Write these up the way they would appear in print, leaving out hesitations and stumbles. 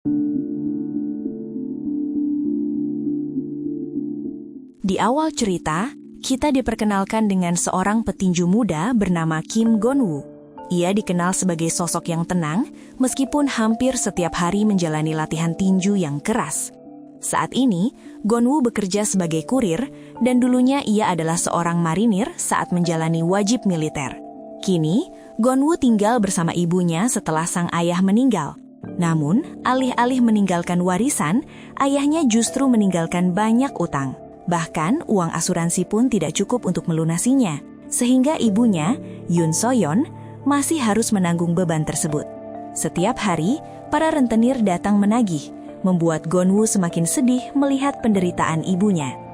Di awal cerita, kita diperkenalkan dengan seorang petinju muda bernama Kim Gon-woo. Ia dikenal sebagai sosok yang tenang, meskipun hampir setiap hari menjalani latihan tinju yang keras. Saat ini, Gon-woo bekerja sebagai kurir, dan dulunya ia adalah seorang marinir saat menjalani wajib militer. Kini, Gon-woo tinggal bersama ibunya setelah sang ayah meninggal. Namun, alih-alih meninggalkan warisan, ayahnya justru meninggalkan banyak utang. Bahkan, uang asuransi pun tidak cukup untuk melunasinya, sehingga ibunya, Yoon So-yeon, masih harus menanggung beban tersebut. Setiap hari, para rentenir datang menagih, membuat Gon-woo semakin sedih melihat penderitaan ibunya.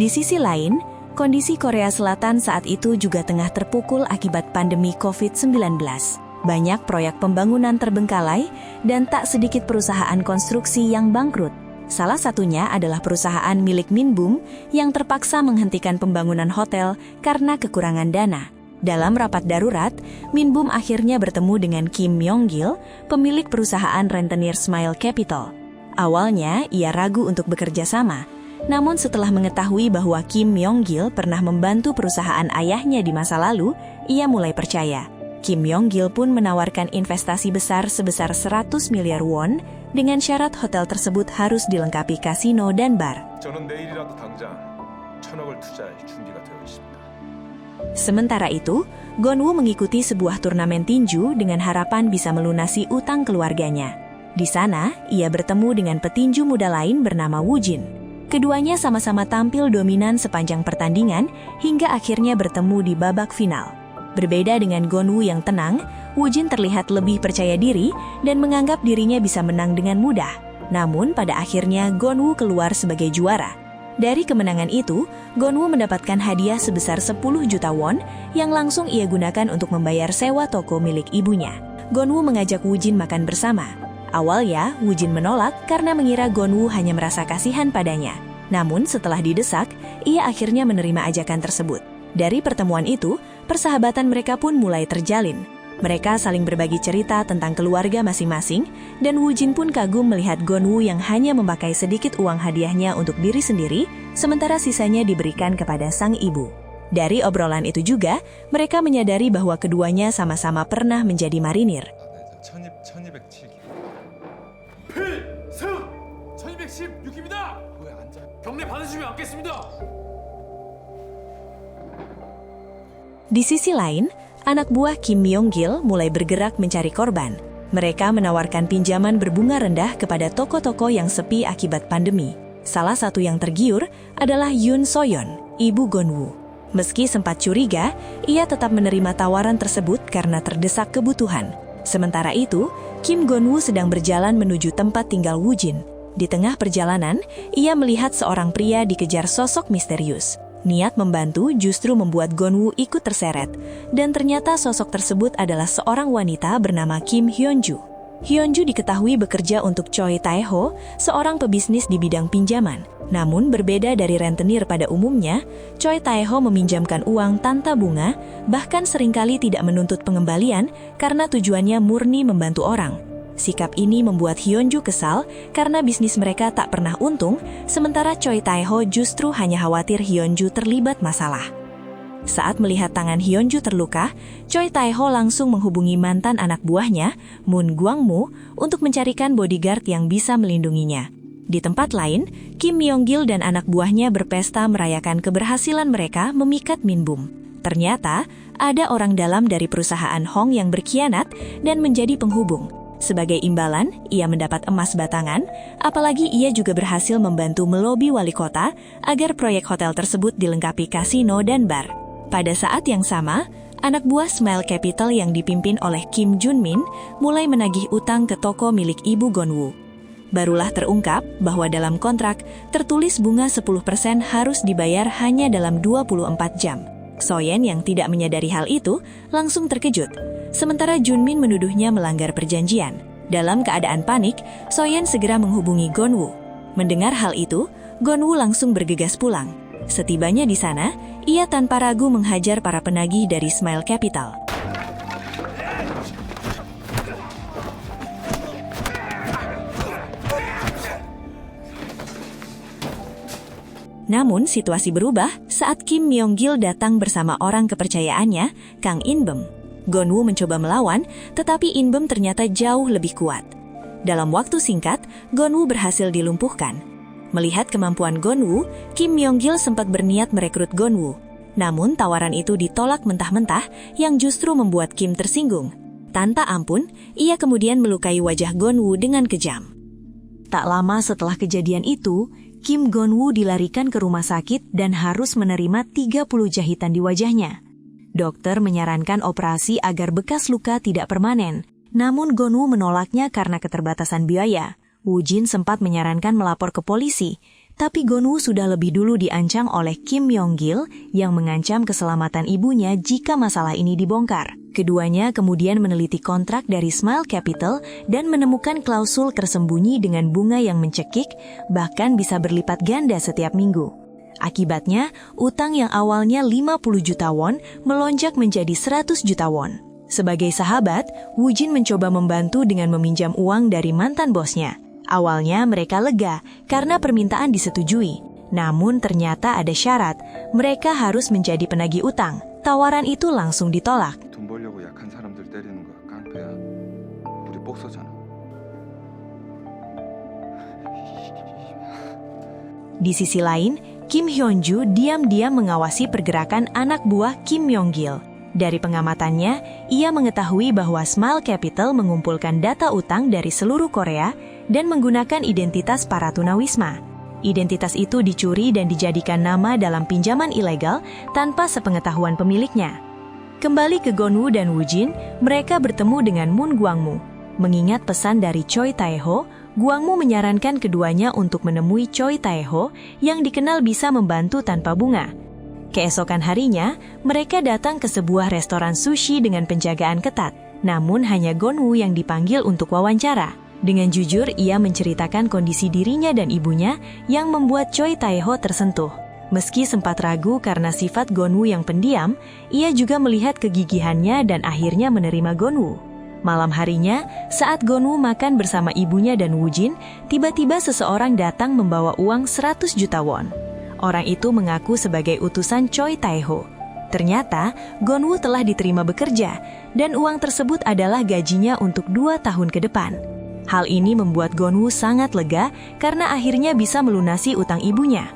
Di sisi lain, kondisi Korea Selatan saat itu juga tengah terpukul akibat pandemi COVID-19. Banyak proyek pembangunan terbengkalai dan tak sedikit perusahaan konstruksi yang bangkrut. Salah satunya adalah perusahaan milik Minbum yang terpaksa menghentikan pembangunan hotel karena kekurangan dana. Dalam rapat darurat, Minbum akhirnya bertemu dengan Kim Myong-gil, pemilik perusahaan rentenir Smile Capital. Awalnya, ia ragu untuk bekerja sama. Namun setelah mengetahui bahwa Kim Myong-gil pernah membantu perusahaan ayahnya di masa lalu, ia mulai percaya. Kim Myong-gil pun menawarkan investasi besar sebesar 100 miliar won dengan syarat hotel tersebut harus dilengkapi kasino dan bar. Sementara itu, Gon-woo mengikuti sebuah turnamen tinju dengan harapan bisa melunasi utang keluarganya. Di sana, ia bertemu dengan petinju muda lain bernama Woo Jin. Keduanya sama-sama tampil dominan sepanjang pertandingan hingga akhirnya bertemu di babak final. Berbeda dengan Gon-woo yang tenang, Woo Jin terlihat lebih percaya diri dan menganggap dirinya bisa menang dengan mudah. Namun pada akhirnya Gon-woo keluar sebagai juara. Dari kemenangan itu, Gon-woo mendapatkan hadiah sebesar 10 juta won yang langsung ia gunakan untuk membayar sewa toko milik ibunya. Gon-woo mengajak Woo Jin makan bersama. Awalnya, Woo Jin menolak karena mengira Gon-woo hanya merasa kasihan padanya. Namun setelah didesak, ia akhirnya menerima ajakan tersebut. Dari pertemuan itu, persahabatan mereka pun mulai terjalin. Mereka saling berbagi cerita tentang keluarga masing-masing, dan Woo Jin pun kagum melihat Gon-woo yang hanya memakai sedikit uang hadiahnya untuk diri sendiri, sementara sisanya diberikan kepada sang ibu. Dari obrolan itu juga, mereka menyadari bahwa keduanya sama-sama pernah menjadi marinir. 필승! 1216입니다! 경례 받으시면 않겠습니다! Di sisi lain, anak buah Kim Myong-gil mulai bergerak mencari korban. Mereka menawarkan pinjaman berbunga rendah kepada toko-toko yang sepi akibat pandemi. Salah satu yang tergiur adalah Yoon So-yeon, ibu Gon-woo. Meski sempat curiga, ia tetap menerima tawaran tersebut karena terdesak kebutuhan. Sementara itu, Kim Gon-woo sedang berjalan menuju tempat tinggal Woo Jin. Di tengah perjalanan, ia melihat seorang pria dikejar sosok misterius. Niat membantu justru membuat Gon-woo ikut terseret, dan ternyata sosok tersebut adalah seorang wanita bernama Kim Hyun-ju. Hyun-ju diketahui bekerja untuk Choi Tae-ho, seorang pebisnis di bidang pinjaman. Namun berbeda dari rentenir pada umumnya, Choi Tae-ho meminjamkan uang tanpa bunga, bahkan seringkali tidak menuntut pengembalian karena tujuannya murni membantu orang. Sikap ini membuat Hyun-ju kesal karena bisnis mereka tak pernah untung, sementara Choi Tae-ho justru hanya khawatir Hyun-ju terlibat masalah. Saat melihat tangan Hyun-ju terluka, Choi Tae-ho langsung menghubungi mantan anak buahnya, Moon Gwang-mu, untuk mencarikan bodyguard yang bisa melindunginya. Di tempat lain, Kim Myong-gil dan anak buahnya berpesta merayakan keberhasilan mereka memikat Minbum. Ternyata, ada orang dalam dari perusahaan Hong yang berkhianat dan menjadi penghubung. Sebagai imbalan, ia mendapat emas batangan, apalagi ia juga berhasil membantu melobi wali kota agar proyek hotel tersebut dilengkapi kasino dan bar. Pada saat yang sama, anak buah Smile Capital yang dipimpin oleh Kim Jun-min mulai menagih utang ke toko milik ibu Gon-woo. Barulah terungkap bahwa dalam kontrak tertulis bunga 10% harus dibayar hanya dalam 24 jam. So-yeon yang tidak menyadari hal itu langsung terkejut. Sementara Jun-min menuduhnya melanggar perjanjian. Dalam keadaan panik, So-yeon segera menghubungi Gon-woo. Mendengar hal itu, Gon-woo langsung bergegas pulang. Setibanya di sana, ia tanpa ragu menghajar para penagih dari Smile Capital. Namun situasi berubah saat Kim Myong-gil datang bersama orang kepercayaannya, Kang In-beom. Gon-woo mencoba melawan, tetapi In-beom ternyata jauh lebih kuat. Dalam waktu singkat, Gon-woo berhasil dilumpuhkan. Melihat kemampuan Gon-woo, Kim Myong-gil sempat berniat merekrut Gon-woo. Namun tawaran itu ditolak mentah-mentah yang justru membuat Kim tersinggung. Tanpa ampun, ia kemudian melukai wajah Gon-woo dengan kejam. Tak lama setelah kejadian itu, Kim Gon-woo dilarikan ke rumah sakit dan harus menerima 30 jahitan di wajahnya. Dokter menyarankan operasi agar bekas luka tidak permanen, namun Gon-woo menolaknya karena keterbatasan biaya. Woo Jin sempat menyarankan melapor ke polisi, tapi Gon-woo sudah lebih dulu diancam oleh Kim Myong-gil yang mengancam keselamatan ibunya jika masalah ini dibongkar. Keduanya kemudian meneliti kontrak dari Smile Capital dan menemukan klausul tersembunyi dengan bunga yang mencekik, bahkan bisa berlipat ganda setiap minggu. Akibatnya, utang yang awalnya 50 juta won melonjak menjadi 100 juta won. Sebagai sahabat, Woo Jin mencoba membantu dengan meminjam uang dari mantan bosnya. Awalnya mereka lega karena permintaan disetujui. Namun ternyata ada syarat, mereka harus menjadi penagih utang. Tawaran itu langsung ditolak. 돈 벌려고 약한 사람들 때리는 거 깡패야. 우리 복서잖아. Di sisi lain, Kim Hyun-ju diam-diam mengawasi pergerakan anak buah Kim Myong-gil. Dari pengamatannya, ia mengetahui bahwa Smile Capital mengumpulkan data utang dari seluruh Korea dan menggunakan identitas para tunawisma. Identitas itu dicuri dan dijadikan nama dalam pinjaman ilegal tanpa sepengetahuan pemiliknya. Kembali ke Gon-woo dan Woo Jin, mereka bertemu dengan Moon Gwang-mu. Mengingat pesan dari Choi Tae-ho, Gwang-mu menyarankan keduanya untuk menemui Choi Tae-ho yang dikenal bisa membantu tanpa bunga. Keesokan harinya, mereka datang ke sebuah restoran sushi dengan penjagaan ketat. Namun hanya Gon-woo yang dipanggil untuk wawancara. Dengan jujur, ia menceritakan kondisi dirinya dan ibunya yang membuat Choi Tae-ho tersentuh. Meski sempat ragu karena sifat Gon-woo yang pendiam, ia juga melihat kegigihannya dan akhirnya menerima Gon-woo. Malam harinya, saat Gon-woo makan bersama ibunya dan Woo Jin, tiba-tiba seseorang datang membawa uang 100 juta won. Orang itu mengaku sebagai utusan Choi Tae-ho. Ternyata, Gon-woo telah diterima bekerja, dan uang tersebut adalah gajinya untuk 2 tahun ke depan. Hal ini membuat Gon-woo sangat lega karena akhirnya bisa melunasi utang ibunya.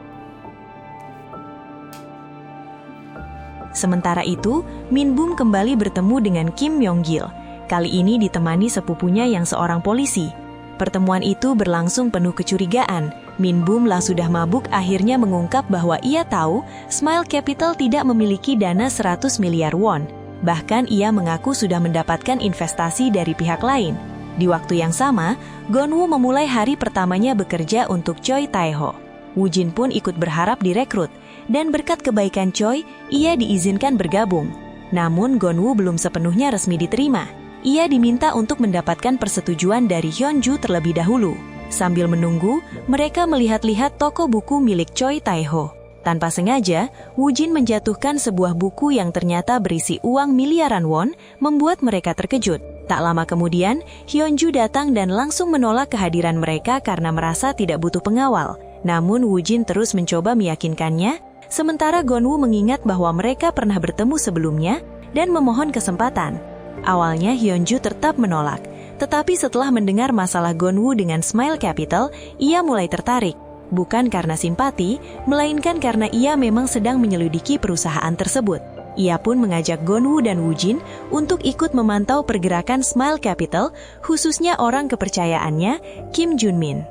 Sementara itu, Min-beom kembali bertemu dengan Kim Myong-gil. Kali ini ditemani sepupunya yang seorang polisi. Pertemuan itu berlangsung penuh kecurigaan. Min-beom lah sudah mabuk akhirnya mengungkap bahwa ia tahu Smile Capital tidak memiliki dana 100 miliar won. Bahkan ia mengaku sudah mendapatkan investasi dari pihak lain. Di waktu yang sama, Gon-woo memulai hari pertamanya bekerja untuk Choi Tae-ho. Woo Jin pun ikut berharap direkrut, dan berkat kebaikan Choi, ia diizinkan bergabung. Namun Gon-woo belum sepenuhnya resmi diterima. Ia diminta untuk mendapatkan persetujuan dari Hyun-ju terlebih dahulu. Sambil menunggu, mereka melihat-lihat toko buku milik Choi Tae-ho. Tanpa sengaja, Woo Jin menjatuhkan sebuah buku yang ternyata berisi uang miliaran won, membuat mereka terkejut. Tak lama kemudian, Hyun-ju datang dan langsung menolak kehadiran mereka karena merasa tidak butuh pengawal. Namun Woo Jin terus mencoba meyakinkannya, sementara Gon-woo mengingat bahwa mereka pernah bertemu sebelumnya dan memohon kesempatan. Awalnya Hyun-ju tetap menolak, tetapi setelah mendengar masalah Gon-woo dengan Smile Capital, ia mulai tertarik. Bukan karena simpati, melainkan karena ia memang sedang menyelidiki perusahaan tersebut. Ia pun mengajak Gon-woo dan Woo Jin untuk ikut memantau pergerakan Smile Capital, khususnya orang kepercayaannya, Kim Jun-min.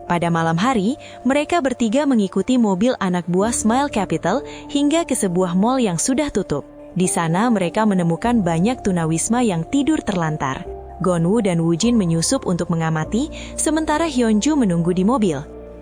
Pada malam hari, mereka bertiga mengikuti mobil anak buah Smile Capital hingga ke sebuah mall yang sudah tutup. Di sana mereka menemukan banyak tunawisma yang tidur terlantar. Gon-woo dan Woo Jin menyusup untuk mengamati, sementara Hyun-ju menunggu di mobil.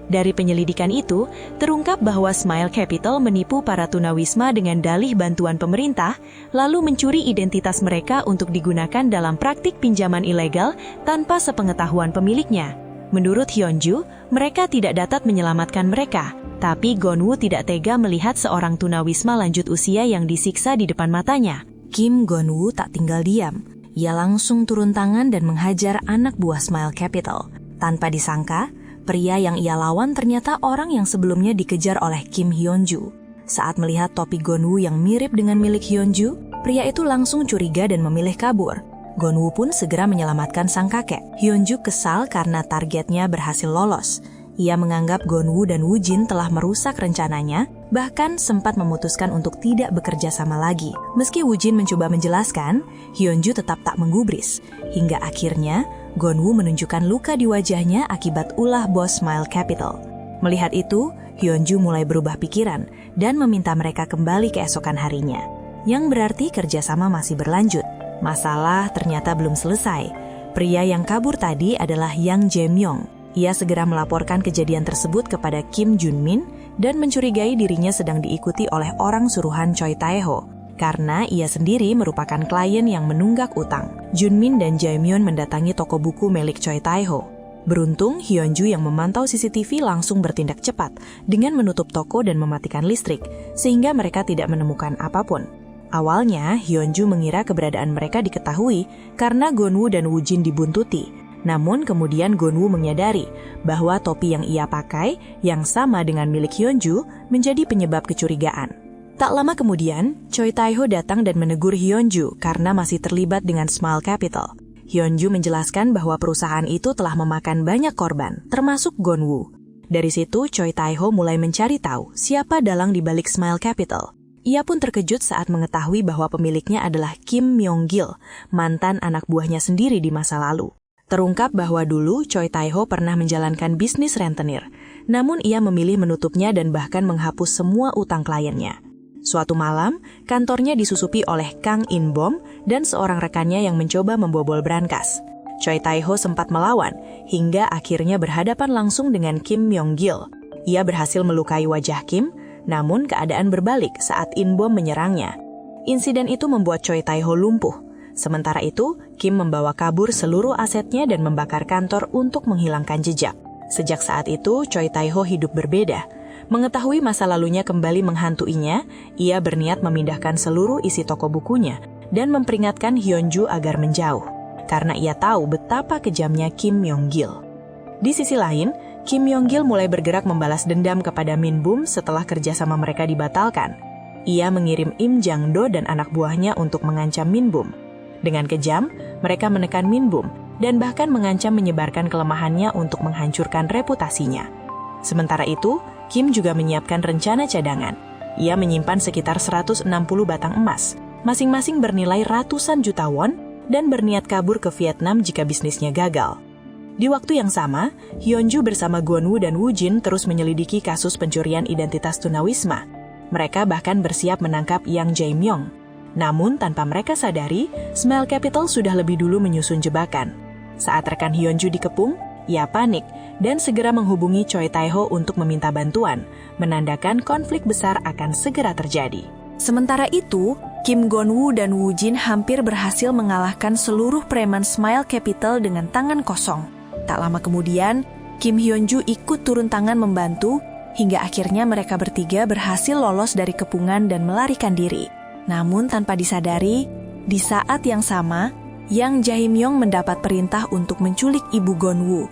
Dari penyelidikan itu, terungkap bahwa Smile Capital menipu para tunawisma dengan dalih bantuan pemerintah, lalu mencuri identitas mereka untuk digunakan dalam praktik pinjaman ilegal tanpa sepengetahuan pemiliknya. Menurut Hyun-ju, mereka tidak dapat menyelamatkan mereka. Tapi Gon-woo tidak tega melihat seorang tunawisma lanjut usia yang disiksa di depan matanya. Kim Gon-woo tak tinggal diam. Ia langsung turun tangan dan menghajar anak buah Smile Capital. Tanpa disangka, pria yang ia lawan ternyata orang yang sebelumnya dikejar oleh Kim Hyun-ju. Saat melihat topi Gon-woo yang mirip dengan milik Hyun-ju, pria itu langsung curiga dan memilih kabur. Gon-woo pun segera menyelamatkan sang kakek. Hyun-ju kesal karena targetnya berhasil lolos. Ia menganggap Gon-woo dan Woo-jin telah merusak rencananya, bahkan sempat memutuskan untuk tidak bekerja sama lagi. Meski Woo-jin mencoba menjelaskan, Hyun-ju tetap tak menggubris. Hingga akhirnya, Gon-woo menunjukkan luka di wajahnya akibat ulah bos Smile Capital. Melihat itu, Hyun-ju mulai berubah pikiran dan meminta mereka kembali keesokan harinya. Yang berarti kerjasama masih berlanjut. Masalah ternyata belum selesai. Pria yang kabur tadi adalah Yang Jae-myung. Ia segera melaporkan kejadian tersebut kepada Kim Jun-min dan mencurigai dirinya sedang diikuti oleh orang suruhan Choi Tae-ho karena ia sendiri merupakan klien yang menunggak utang. Jun-min dan Jae-myung mendatangi toko buku milik Choi Tae-ho. Beruntung, Hyun-ju yang memantau CCTV langsung bertindak cepat dengan menutup toko dan mematikan listrik, sehingga mereka tidak menemukan apapun. Awalnya, Hyun-ju mengira keberadaan mereka diketahui karena Gon-woo dan Woo-jin dibuntuti. Namun kemudian Gon-woo menyadari bahwa topi yang ia pakai, yang sama dengan milik Hyun-ju, menjadi penyebab kecurigaan. Tak lama kemudian, Choi Tae-ho datang dan menegur Hyun-ju karena masih terlibat dengan Smile Capital. Hyun-ju menjelaskan bahwa perusahaan itu telah memakan banyak korban, termasuk Gon-woo. Dari situ, Choi Tae-ho mulai mencari tahu siapa dalang di balik Smile Capital. Ia pun terkejut saat mengetahui bahwa pemiliknya adalah Kim Myong-gil, mantan anak buahnya sendiri di masa lalu. Terungkap bahwa dulu Choi Tae-ho pernah menjalankan bisnis rentenir, namun ia memilih menutupnya dan bahkan menghapus semua utang kliennya. Suatu malam, kantornya disusupi oleh Kang In-bom dan seorang rekannya yang mencoba membobol brankas. Choi Tae-ho sempat melawan, hingga akhirnya berhadapan langsung dengan Kim Myong-gil. Ia berhasil melukai wajah Kim, namun keadaan berbalik saat In-bom menyerangnya. Insiden itu membuat Choi Tae-ho lumpuh. Sementara itu, Kim membawa kabur seluruh asetnya dan membakar kantor untuk menghilangkan jejak. Sejak saat itu, Choi Tae-ho hidup berbeda. Mengetahui masa lalunya kembali menghantuinya, ia berniat memindahkan seluruh isi toko bukunya dan memperingatkan Hyun-ju agar menjauh, karena ia tahu betapa kejamnya Kim Myong-gil. Di sisi lain, Kim Myong-gil mulai bergerak membalas dendam kepada Min-bum setelah kerjasama mereka dibatalkan. Ia mengirim Im Jang-do dan anak buahnya untuk mengancam Min-bum. Dengan kejam, mereka menekan Min-bum dan bahkan mengancam menyebarkan kelemahannya untuk menghancurkan reputasinya. Sementara itu, Kim juga menyiapkan rencana cadangan. Ia menyimpan sekitar 160 batang emas, masing-masing bernilai ratusan juta won, dan berniat kabur ke Vietnam jika bisnisnya gagal. Di waktu yang sama, Hyun-ju bersama Gon-woo dan Woo-jin terus menyelidiki kasus pencurian identitas tunawisma. Mereka bahkan bersiap menangkap Yang Jae-myung. Namun tanpa mereka sadari, Smile Capital sudah lebih dulu menyusun jebakan. Saat rekan Hyun-ju dikepung, ia panik dan segera menghubungi Choi Tae-ho untuk meminta bantuan, menandakan konflik besar akan segera terjadi. Sementara itu, Kim Gon-woo dan Woo-jin hampir berhasil mengalahkan seluruh preman Smile Capital dengan tangan kosong. Tak lama kemudian, Kim Hyun-ju ikut turun tangan membantu, hingga akhirnya mereka bertiga berhasil lolos dari kepungan dan melarikan diri. Namun tanpa disadari, di saat yang sama, Yang Jae-myung mendapat perintah untuk menculik ibu Gon-woo.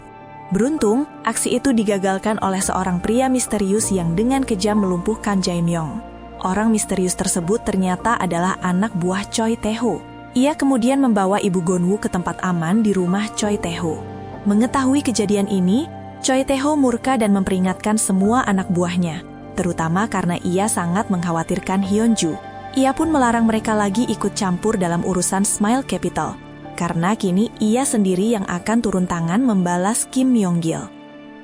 Beruntung, aksi itu digagalkan oleh seorang pria misterius yang dengan kejam melumpuhkan Jae-myung. Orang misterius tersebut ternyata adalah anak buah Choi Tae-ho. Ia kemudian membawa ibu Gon-woo ke tempat aman di rumah Choi Tae-ho. Mengetahui kejadian ini, Choi Tae-ho murka dan memperingatkan semua anak buahnya, terutama karena ia sangat mengkhawatirkan Hyun-ju. Ia pun melarang mereka lagi ikut campur dalam urusan Smile Capital, karena kini ia sendiri yang akan turun tangan membalas Kim Myong-gil.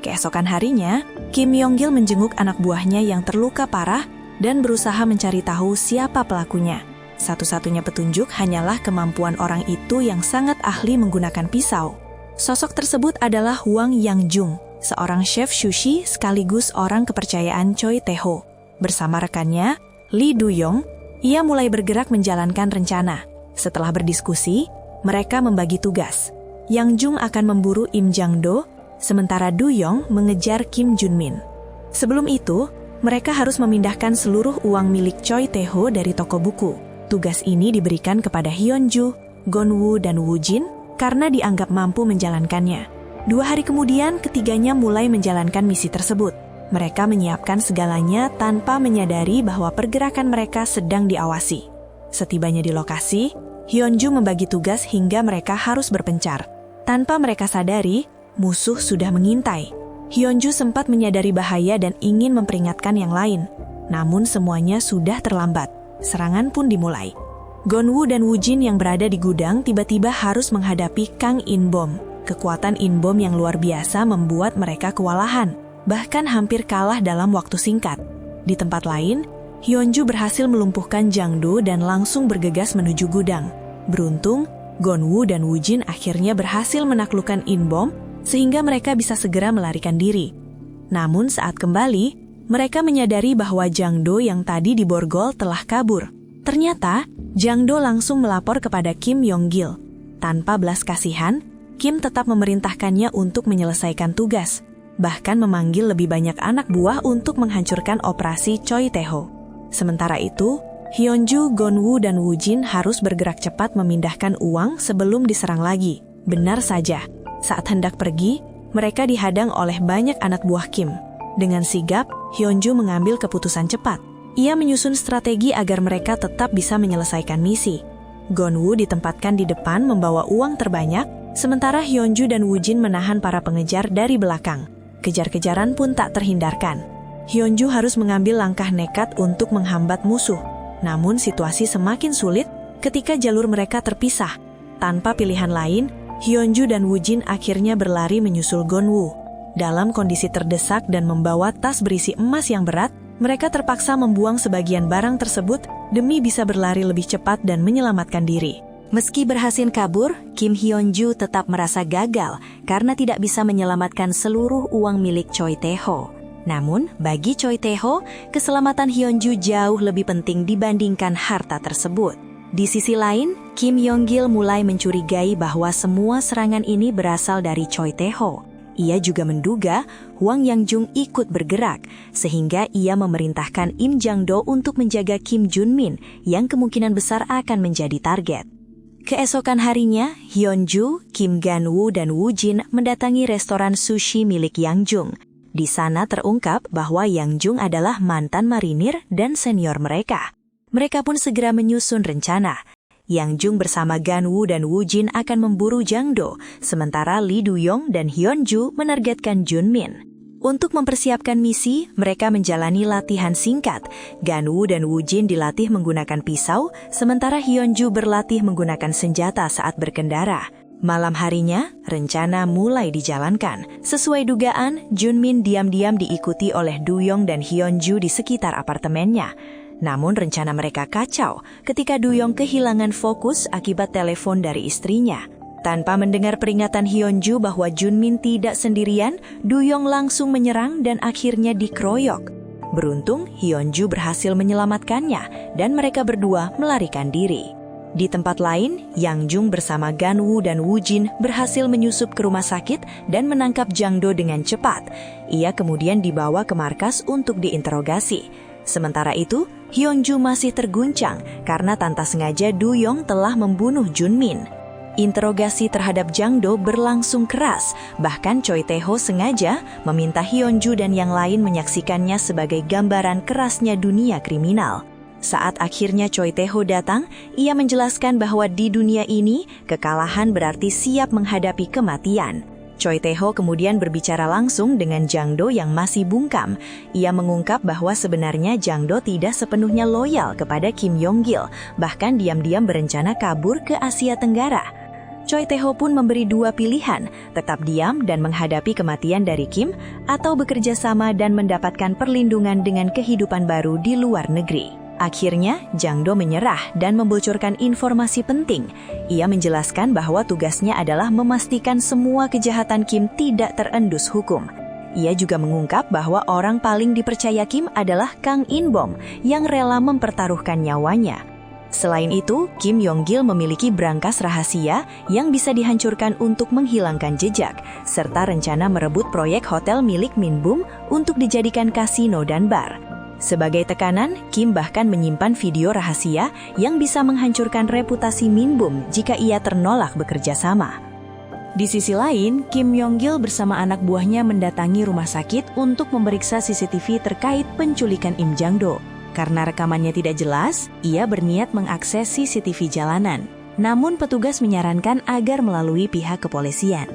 Keesokan harinya, Kim Myong-gil menjenguk anak buahnya yang terluka parah dan berusaha mencari tahu siapa pelakunya. Satu-satunya petunjuk hanyalah kemampuan orang itu yang sangat ahli menggunakan pisau. Sosok tersebut adalah Hwang Yang-jung, seorang chef sushi sekaligus orang kepercayaan Choi Tae-ho. Bersama rekannya, Lee Du-yong, ia mulai bergerak menjalankan rencana. Setelah berdiskusi, mereka membagi tugas. Yang Jung akan memburu Im Jang-do, sementara Du-yong mengejar Kim Jun-min. Sebelum itu, mereka harus memindahkan seluruh uang milik Choi Tae-ho dari toko buku. Tugas ini diberikan kepada Hyun-ju, Gon-woo, dan Woo-jin karena dianggap mampu menjalankannya. 2 hari kemudian, ketiganya mulai menjalankan misi tersebut. Mereka menyiapkan segalanya tanpa menyadari bahwa pergerakan mereka sedang diawasi. Setibanya di lokasi, Hyun-ju membagi tugas hingga mereka harus berpencar. Tanpa mereka sadari, musuh sudah mengintai. Hyun-ju sempat menyadari bahaya dan ingin memperingatkan yang lain. Namun semuanya sudah terlambat. Serangan pun dimulai. Gon-woo dan Woo-jin yang berada di gudang tiba-tiba harus menghadapi Kang In-bom. Kekuatan In-bom yang luar biasa membuat mereka kewalahan, bahkan hampir kalah dalam waktu singkat. Di tempat lain, Hyun-ju berhasil melumpuhkan Jang-do dan langsung bergegas menuju gudang. Beruntung, Gon-woo dan Woo-jin akhirnya berhasil menaklukkan In-bom sehingga mereka bisa segera melarikan diri. Namun saat kembali, mereka menyadari bahwa Jang-do yang tadi diborgol telah kabur. Ternyata, Jang-do langsung melapor kepada Kim Yong-gil. Tanpa belas kasihan, Kim tetap memerintahkannya untuk menyelesaikan tugas, bahkan memanggil lebih banyak anak buah untuk menghancurkan operasi Choi Tae-ho. Sementara itu, Hyun-ju, Gon-woo, dan Woo-jin harus bergerak cepat memindahkan uang sebelum diserang lagi. Benar saja, saat hendak pergi, mereka dihadang oleh banyak anak buah Kim. Dengan sigap, Hyun-ju mengambil keputusan cepat. Ia menyusun strategi agar mereka tetap bisa menyelesaikan misi. Gon-woo ditempatkan di depan membawa uang terbanyak, sementara Hyun-ju dan Woo-jin menahan para pengejar dari belakang. Kejar-kejaran pun tak terhindarkan. Hyun-ju harus mengambil langkah nekat untuk menghambat musuh. Namun situasi semakin sulit ketika jalur mereka terpisah. Tanpa pilihan lain, Hyun-ju dan Woo-jin akhirnya berlari menyusul Gon-woo. Dalam kondisi terdesak dan membawa tas berisi emas yang berat, mereka terpaksa membuang sebagian barang tersebut demi bisa berlari lebih cepat dan menyelamatkan diri. Meski berhasil kabur, Kim Hyun-ju tetap merasa gagal karena tidak bisa menyelamatkan seluruh uang milik Choi Tae-ho. Namun, bagi Choi Tae-ho, keselamatan Hyun-ju jauh lebih penting dibandingkan harta tersebut. Di sisi lain, Kim Yong-gil mulai mencurigai bahwa semua serangan ini berasal dari Choi Tae-ho. Ia juga menduga Hwang Yang-jung ikut bergerak, sehingga ia memerintahkan Im Jang-do untuk menjaga Kim Jun-min yang kemungkinan besar akan menjadi target. Keesokan harinya, Hyun-ju, Kim Gan-woo, dan Woo-jin mendatangi restoran sushi milik Yang-jung. Di sana terungkap bahwa Yang-jung adalah mantan marinir dan senior mereka. Mereka pun segera menyusun rencana. Yang-jung bersama Gan-woo dan Woo-jin akan memburu Jang-do, sementara Lee Du-yong dan Hyun-ju menargetkan Jun-min. Untuk mempersiapkan misi, mereka menjalani latihan singkat. Gan-woo dan Woo-jin dilatih menggunakan pisau, sementara Hyun-ju berlatih menggunakan senjata saat berkendara. Malam harinya, rencana mulai dijalankan. Sesuai dugaan, Jun-min diam-diam diikuti oleh Du-yong dan Hyun-ju di sekitar apartemennya. Namun rencana mereka kacau ketika Du-yong kehilangan fokus akibat telepon dari istrinya. Tanpa mendengar peringatan Hyun-ju bahwa Jun-min tidak sendirian, Du-yong langsung menyerang dan akhirnya dikeroyok. Beruntung, Hyun-ju berhasil menyelamatkannya dan mereka berdua melarikan diri. Di tempat lain, Yang-jung bersama Gan-woo dan Woo-jin berhasil menyusup ke rumah sakit dan menangkap Jang-do dengan cepat. Ia kemudian dibawa ke markas untuk diinterogasi. Sementara itu, Hyun-ju masih terguncang karena tanpa sengaja Du-yong telah membunuh Jun-min. Interogasi terhadap Jang-do berlangsung keras, bahkan Choi Tae-ho sengaja meminta Hyun-ju dan yang lain menyaksikannya sebagai gambaran kerasnya dunia kriminal. Saat akhirnya Choi Tae-ho datang, ia menjelaskan bahwa di dunia ini, kekalahan berarti siap menghadapi kematian. Choi Tae-ho kemudian berbicara langsung dengan Jang-do yang masih bungkam. Ia mengungkap bahwa sebenarnya Jang-do tidak sepenuhnya loyal kepada Kim Yong-gil, bahkan diam-diam berencana kabur ke Asia Tenggara. Choi Tae-ho pun memberi 2 pilihan, tetap diam dan menghadapi kematian dari Kim, atau bekerja sama dan mendapatkan perlindungan dengan kehidupan baru di luar negeri. Akhirnya, Jang-do menyerah dan membocorkan informasi penting. Ia menjelaskan bahwa tugasnya adalah memastikan semua kejahatan Kim tidak terendus hukum. Ia juga mengungkap bahwa orang paling dipercaya Kim adalah Kang In-bom yang rela mempertaruhkan nyawanya. Selain itu, Kim Yong-gil memiliki brankas rahasia yang bisa dihancurkan untuk menghilangkan jejak, serta rencana merebut proyek hotel milik Min Bum untuk dijadikan kasino dan bar. Sebagai tekanan, Kim bahkan menyimpan video rahasia yang bisa menghancurkan reputasi Min Bum jika ia ternolak bekerja sama. Di sisi lain, Kim Yong-gil bersama anak buahnya mendatangi rumah sakit untuk memeriksa CCTV terkait penculikan Im Jang-do. Karena rekamannya tidak jelas, ia berniat mengakses CCTV jalanan. Namun petugas menyarankan agar melalui pihak kepolisian.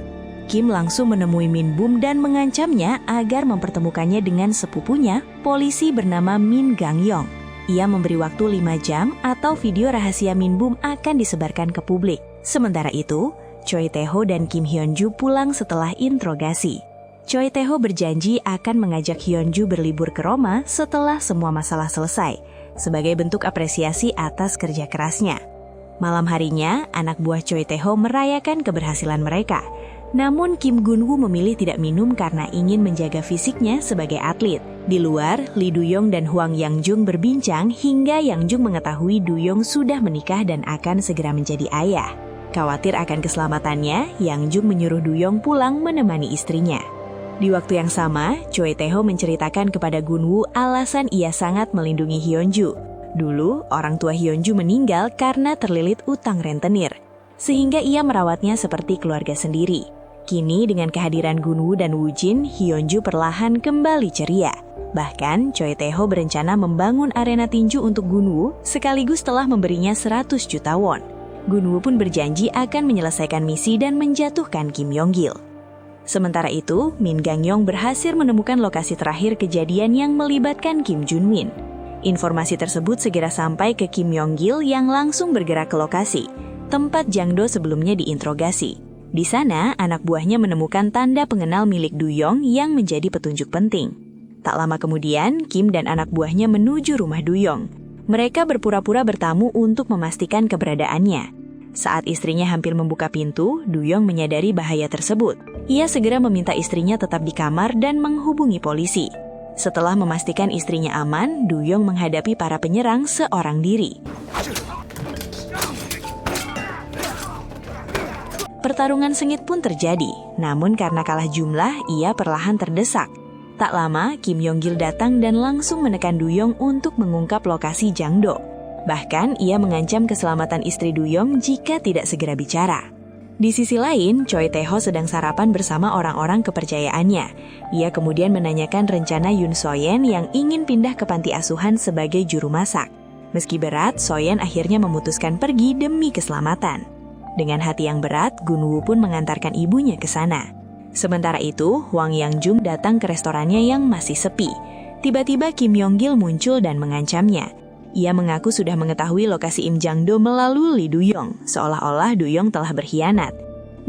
Kim langsung menemui Min Bum dan mengancamnya agar mempertemukannya dengan sepupunya, polisi bernama Min Gang-yong. Ia memberi waktu 5 jam atau video rahasia Min Bum akan disebarkan ke publik. Sementara itu, Choi Tae-ho dan Kim Hyun-ju pulang setelah interogasi. Choi Tae-ho berjanji akan mengajak Hyun-ju berlibur ke Roma setelah semua masalah selesai, sebagai bentuk apresiasi atas kerja kerasnya. Malam harinya, anak buah Choi Tae-ho merayakan keberhasilan mereka. Namun Kim Gun-woo memilih tidak minum karena ingin menjaga fisiknya sebagai atlet. Di luar, Lee Du-yong dan Hwang Yang-jung berbincang hingga Yang-jung mengetahui Du-yong sudah menikah dan akan segera menjadi ayah. Khawatir akan keselamatannya, Yang-jung menyuruh Du-yong pulang menemani istrinya. Di waktu yang sama, Choi Tae-ho menceritakan kepada Gun-woo alasan ia sangat melindungi Hyun-ju. Dulu, orang tua Hyun-ju meninggal karena terlilit utang rentenir, sehingga ia merawatnya seperti keluarga sendiri. Kini dengan kehadiran Gun-woo dan Woo-jin, Hyun-ju perlahan kembali ceria. Bahkan, Choi Tae-ho berencana membangun arena tinju untuk Gun-woo sekaligus telah memberinya 100 juta won. Gun-woo pun berjanji akan menyelesaikan misi dan menjatuhkan Kim Yong-gil. Sementara itu, Min Gang-yong berhasil menemukan lokasi terakhir kejadian yang melibatkan Kim Jun-min. Informasi tersebut segera sampai ke Kim Yong-gil yang langsung bergerak ke lokasi, tempat Jang-do sebelumnya diinterogasi. Di sana, anak buahnya menemukan tanda pengenal milik Du-yong yang menjadi petunjuk penting. Tak lama kemudian, Kim dan anak buahnya menuju rumah Du-yong. Mereka berpura-pura bertamu untuk memastikan keberadaannya. Saat istrinya hampir membuka pintu, Du-yong menyadari bahaya tersebut. Ia segera meminta istrinya tetap di kamar dan menghubungi polisi. Setelah memastikan istrinya aman, Du-yong menghadapi para penyerang seorang diri. Pertarungan sengit pun terjadi, namun karena kalah jumlah, ia perlahan terdesak. Tak lama, Kim Yong-gil datang dan langsung menekan Du-yong untuk mengungkap lokasi Jang-do. Bahkan, ia mengancam keselamatan istri Du-yong jika tidak segera bicara. Di sisi lain, Choi Tae-ho sedang sarapan bersama orang-orang kepercayaannya. Ia kemudian menanyakan rencana Yoon So-yen yang ingin pindah ke panti asuhan sebagai juru masak. Meski berat, So-yen akhirnya memutuskan pergi demi keselamatan. Dengan hati yang berat, Gun-woo pun mengantarkan ibunya ke sana. Sementara itu, Hwang Yang-jung datang ke restorannya yang masih sepi. Tiba-tiba Kim Yong-gil muncul dan mengancamnya. Ia mengaku sudah mengetahui lokasi Im Jang-do melalui Lee Du-yong, seolah-olah Du-yong telah berkhianat.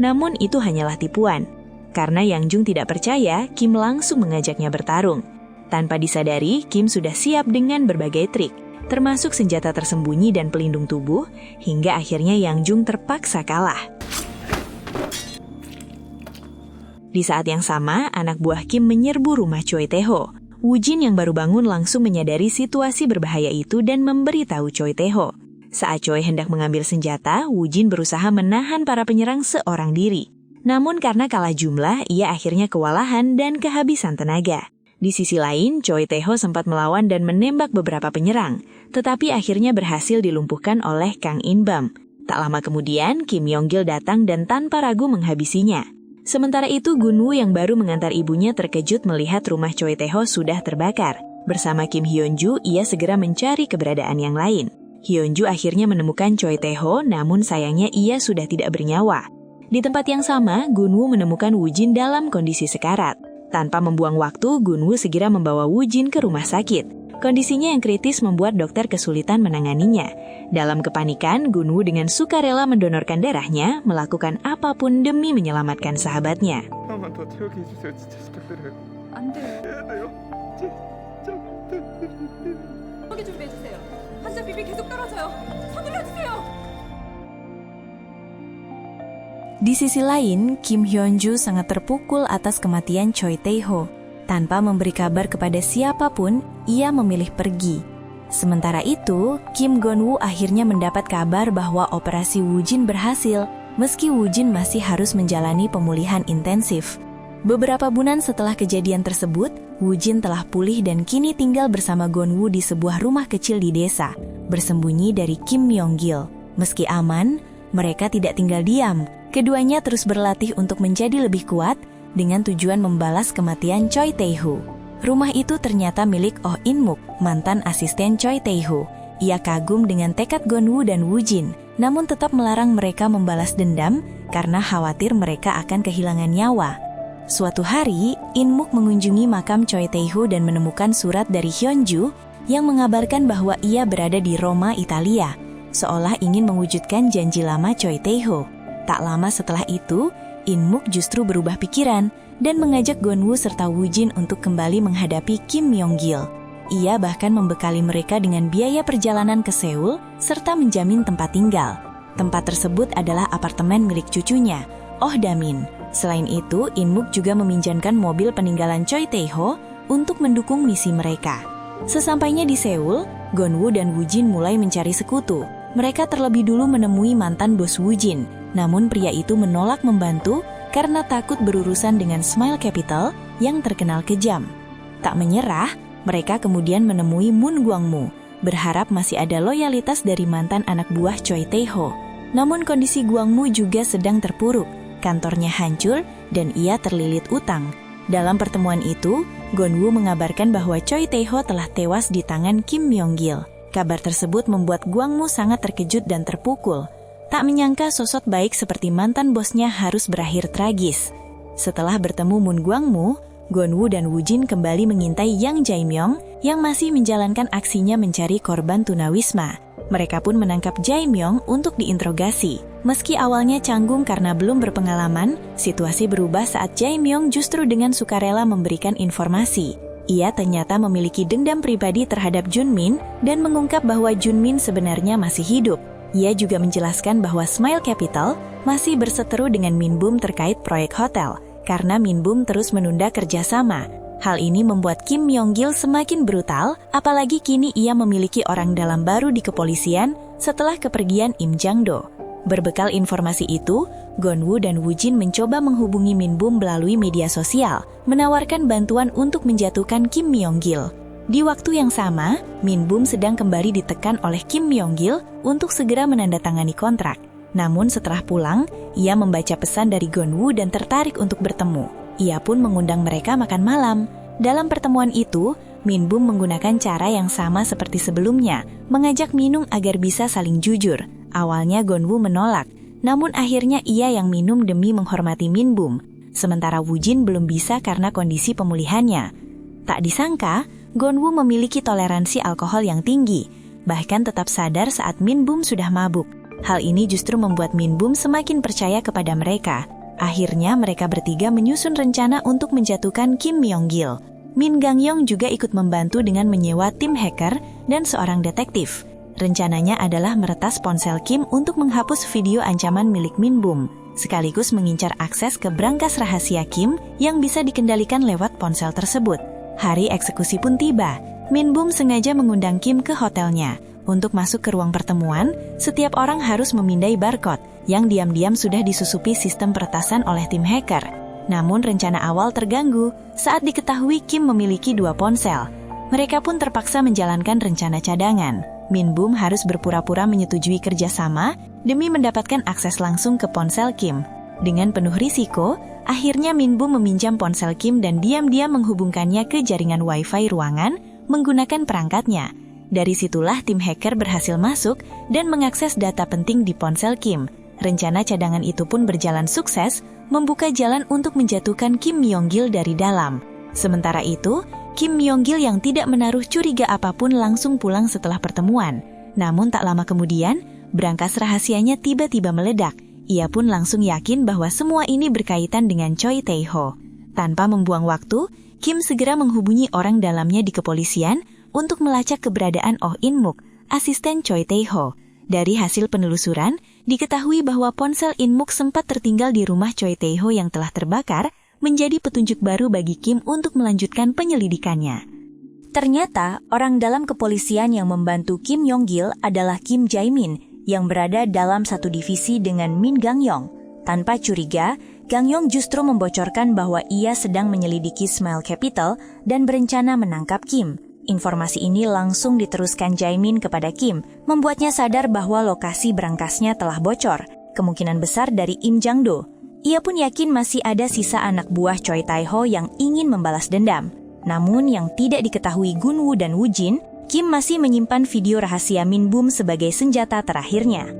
Namun itu hanyalah tipuan. Karena Yang-jung tidak percaya, Kim langsung mengajaknya bertarung. Tanpa disadari, Kim sudah siap dengan berbagai trik, termasuk senjata tersembunyi dan pelindung tubuh, hingga akhirnya Yang-jung terpaksa kalah. Di saat yang sama, anak buah Kim menyerbu rumah Choi Tae-ho. Woo-jin yang baru bangun langsung menyadari situasi berbahaya itu dan memberitahu Choi Tae-ho. Saat Choi hendak mengambil senjata, Woo-jin berusaha menahan para penyerang seorang diri. Namun karena kalah jumlah, ia akhirnya kewalahan dan kehabisan tenaga. Di sisi lain, Choi Tae-ho sempat melawan dan menembak beberapa penyerang, tetapi akhirnya berhasil dilumpuhkan oleh Kang In-bum. Tak lama kemudian, Kim Yong-gil datang dan tanpa ragu menghabisinya. Sementara itu, Gun-woo yang baru mengantar ibunya terkejut melihat rumah Choi Tae-ho sudah terbakar. Bersama Kim Hyun-ju, ia segera mencari keberadaan yang lain. Hyun-ju akhirnya menemukan Choi Tae-ho, namun sayangnya ia sudah tidak bernyawa. Di tempat yang sama, Gun-woo menemukan Woo-jin dalam kondisi sekarat. Tanpa membuang waktu, Gun-woo segera membawa Woo-jin ke rumah sakit. Kondisinya yang kritis membuat dokter kesulitan menanganinya. Dalam kepanikan, Gun-woo dengan sukarela mendonorkan darahnya, melakukan apapun demi menyelamatkan sahabatnya. 형만 더 태우게 해주세요. 진짜 부탁드려요. 안 돼요. 해야 돼요. 진짜 부탁드려요. 여기 준비해주세요. 환자 비비 계속 떨어져요. 서둘러주세요. Di sisi lain, Kim Hyun-ju sangat terpukul atas kematian Choi Tae-ho. Tanpa memberi kabar kepada siapapun, ia memilih pergi. Sementara itu, Kim Gon-woo akhirnya mendapat kabar bahwa operasi Woo-jin berhasil, meski Woo-jin masih harus menjalani pemulihan intensif. Beberapa bulan setelah kejadian tersebut, Woo-jin telah pulih dan kini tinggal bersama Gon-woo di sebuah rumah kecil di desa, bersembunyi dari Kim Myong-gil. Meski aman, mereka tidak tinggal diam. Keduanya terus berlatih untuk menjadi lebih kuat dengan tujuan membalas kematian Choi Tae-ho. Rumah itu ternyata milik Oh In-muk, mantan asisten Choi Tae-ho. Ia kagum dengan tekad Gon-woo dan Woo-jin, namun tetap melarang mereka membalas dendam karena khawatir mereka akan kehilangan nyawa. Suatu hari, In-muk mengunjungi makam Choi Tae-ho dan menemukan surat dari Hyun-ju yang mengabarkan bahwa ia berada di Roma, Italia, seolah ingin mewujudkan janji lama Choi Tae-ho. Tak lama setelah itu, In-muk justru berubah pikiran dan mengajak Gon-woo serta Woo-jin untuk kembali menghadapi Kim Myong-gil. Ia bahkan membekali mereka dengan biaya perjalanan ke Seoul serta menjamin tempat tinggal. Tempat tersebut adalah apartemen milik cucunya, Oh Da-min. Selain itu, In-muk juga meminjamkan mobil peninggalan Choi Tae-ho untuk mendukung misi mereka. Sesampainya di Seoul, Gon-woo dan Woo-jin mulai mencari sekutu. Mereka terlebih dulu menemui mantan bos Woo-jin, namun pria itu menolak membantu karena takut berurusan dengan Smile Capital yang terkenal kejam. Tak menyerah, mereka kemudian menemui Moon Gwang-mu, berharap masih ada loyalitas dari mantan anak buah Choi Tae-ho. Namun kondisi Gwang-mu juga sedang terpuruk, kantornya hancur dan ia terlilit utang. Dalam pertemuan itu, Gon-woo mengabarkan bahwa Choi Tae-ho telah tewas di tangan Kim Myong-gil. Kabar tersebut membuat Gwang-mu sangat terkejut dan terpukul. Tak menyangka sosok baik seperti mantan bosnya harus berakhir tragis. Setelah bertemu Moon Gwang-mu, Gon-woo dan Woo-jin kembali mengintai Yang Jae-myung yang masih menjalankan aksinya mencari korban tunawisma. Mereka pun menangkap Jae-myung untuk diinterogasi. Meski awalnya canggung karena belum berpengalaman, situasi berubah saat Jae-myung justru dengan sukarela memberikan informasi. Ia ternyata memiliki dendam pribadi terhadap Junmin dan mengungkap bahwa Junmin sebenarnya masih hidup. Ia juga menjelaskan bahwa Smile Capital masih berseteru dengan Minbum terkait proyek hotel, karena Minbum terus menunda kerjasama. Hal ini membuat Kim Myong-gil semakin brutal, apalagi kini ia memiliki orang dalam baru di kepolisian setelah kepergian Im Jang-do. Berbekal informasi itu, Gon-woo dan Woo-jin mencoba menghubungi Minbum melalui media sosial, menawarkan bantuan untuk menjatuhkan Kim Myong-gil. Di waktu yang sama, Minbum sedang kembali ditekan oleh Kim Myong-gil untuk segera menandatangani kontrak. Namun setelah pulang, ia membaca pesan dari Gon-woo dan tertarik untuk bertemu. Ia pun mengundang mereka makan malam. Dalam pertemuan itu, Minbum menggunakan cara yang sama seperti sebelumnya, mengajak minum agar bisa saling jujur. Awalnya Gon-woo menolak, namun akhirnya ia yang minum demi menghormati Minbum. Sementara Woo-jin belum bisa karena kondisi pemulihannya. Tak disangka, Gon-woo memiliki toleransi alkohol yang tinggi, bahkan tetap sadar saat Minbum sudah mabuk. Hal ini justru membuat Minbum semakin percaya kepada mereka. Akhirnya mereka bertiga menyusun rencana untuk menjatuhkan Kim Myong-gil. Min Gang-yong juga ikut membantu dengan menyewa tim hacker dan seorang detektif. Rencananya adalah meretas ponsel Kim untuk menghapus video ancaman milik Minbum, sekaligus mengincar akses ke brankas rahasia Kim yang bisa dikendalikan lewat ponsel tersebut. Hari eksekusi pun tiba. Minbum sengaja mengundang Kim ke hotelnya. Untuk masuk ke ruang pertemuan, setiap orang harus memindai barcode yang diam-diam sudah disusupi sistem peretasan oleh tim hacker. Namun rencana awal terganggu saat diketahui Kim memiliki 2 ponsel. Mereka pun terpaksa menjalankan rencana cadangan. Minbum harus berpura-pura menyetujui kerjasama demi mendapatkan akses langsung ke ponsel Kim. Dengan penuh risiko, akhirnya Minbum meminjam ponsel Kim dan diam-diam menghubungkannya ke jaringan Wi-Fi ruangan menggunakan perangkatnya. Dari situlah tim hacker berhasil masuk dan mengakses data penting di ponsel Kim. Rencana cadangan itu pun berjalan sukses, membuka jalan untuk menjatuhkan Kim Myong-gil dari dalam. Sementara itu, Kim Myong-gil yang tidak menaruh curiga apapun langsung pulang setelah pertemuan. Namun tak lama kemudian, brankas rahasianya tiba-tiba meledak. Ia pun langsung yakin bahwa semua ini berkaitan dengan Choi Tae-ho. Tanpa membuang waktu, Kim segera menghubungi orang dalamnya di kepolisian untuk melacak keberadaan Oh In-muk, asisten Choi Tae-ho. Dari hasil penelusuran, diketahui bahwa ponsel In-muk sempat tertinggal di rumah Choi Tae-ho yang telah terbakar, menjadi petunjuk baru bagi Kim untuk melanjutkan penyelidikannya. Ternyata, orang dalam kepolisian yang membantu Kim Yong-gil adalah Kim Jae-min yang berada dalam satu divisi dengan Min Gang-yong. Tanpa curiga, Gang-yong justru membocorkan bahwa ia sedang menyelidiki Smile Capital dan berencana menangkap Kim. Informasi ini langsung diteruskan Jae-min kepada Kim, membuatnya sadar bahwa lokasi berangkasnya telah bocor, kemungkinan besar dari Im Jang-do. Ia pun yakin masih ada sisa anak buah Choi Tae-ho yang ingin membalas dendam. Namun yang tidak diketahui Gun-woo dan Woo-jin, Kim masih menyimpan video rahasia Min Bum sebagai senjata terakhirnya.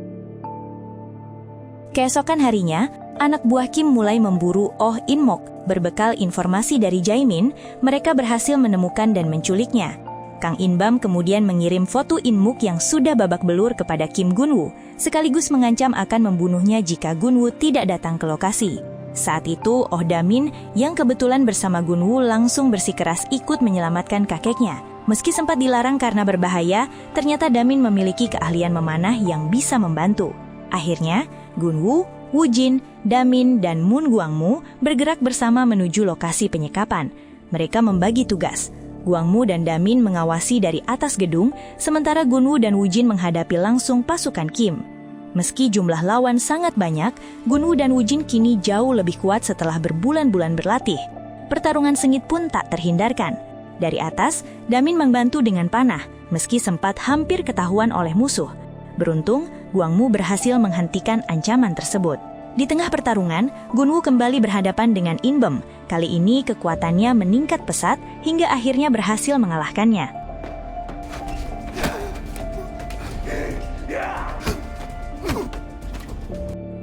Keesokan harinya, anak buah Kim mulai memburu Oh In-mok. Berbekal informasi dari Jae-min, mereka berhasil menemukan dan menculiknya. Kang In-bam kemudian mengirim foto In-muk yang sudah babak belur kepada Kim Gun-woo, sekaligus mengancam akan membunuhnya jika Gun-woo tidak datang ke lokasi. Saat itu, Oh Da-min yang kebetulan bersama Gun-woo langsung bersikeras ikut menyelamatkan kakeknya. Meski sempat dilarang karena berbahaya, ternyata Da-min memiliki keahlian memanah yang bisa membantu. Akhirnya, Gun-woo, Woo-jin, Da-min, dan Moon Gwang-mu bergerak bersama menuju lokasi penyekapan. Mereka membagi tugas. Gwang-mu dan Da-min mengawasi dari atas gedung, sementara Gun-woo dan Woo-jin menghadapi langsung pasukan Kim. Meski jumlah lawan sangat banyak, Gun-woo dan Woo-jin kini jauh lebih kuat setelah berbulan-bulan berlatih. Pertarungan sengit pun tak terhindarkan. Dari atas, Da-min membantu dengan panah, meski sempat hampir ketahuan oleh musuh. Beruntung, Gwang-mu berhasil menghentikan ancaman tersebut. Di tengah pertarungan, Gun-woo kembali berhadapan dengan In-bum. Kali ini kekuatannya meningkat pesat hingga akhirnya berhasil mengalahkannya.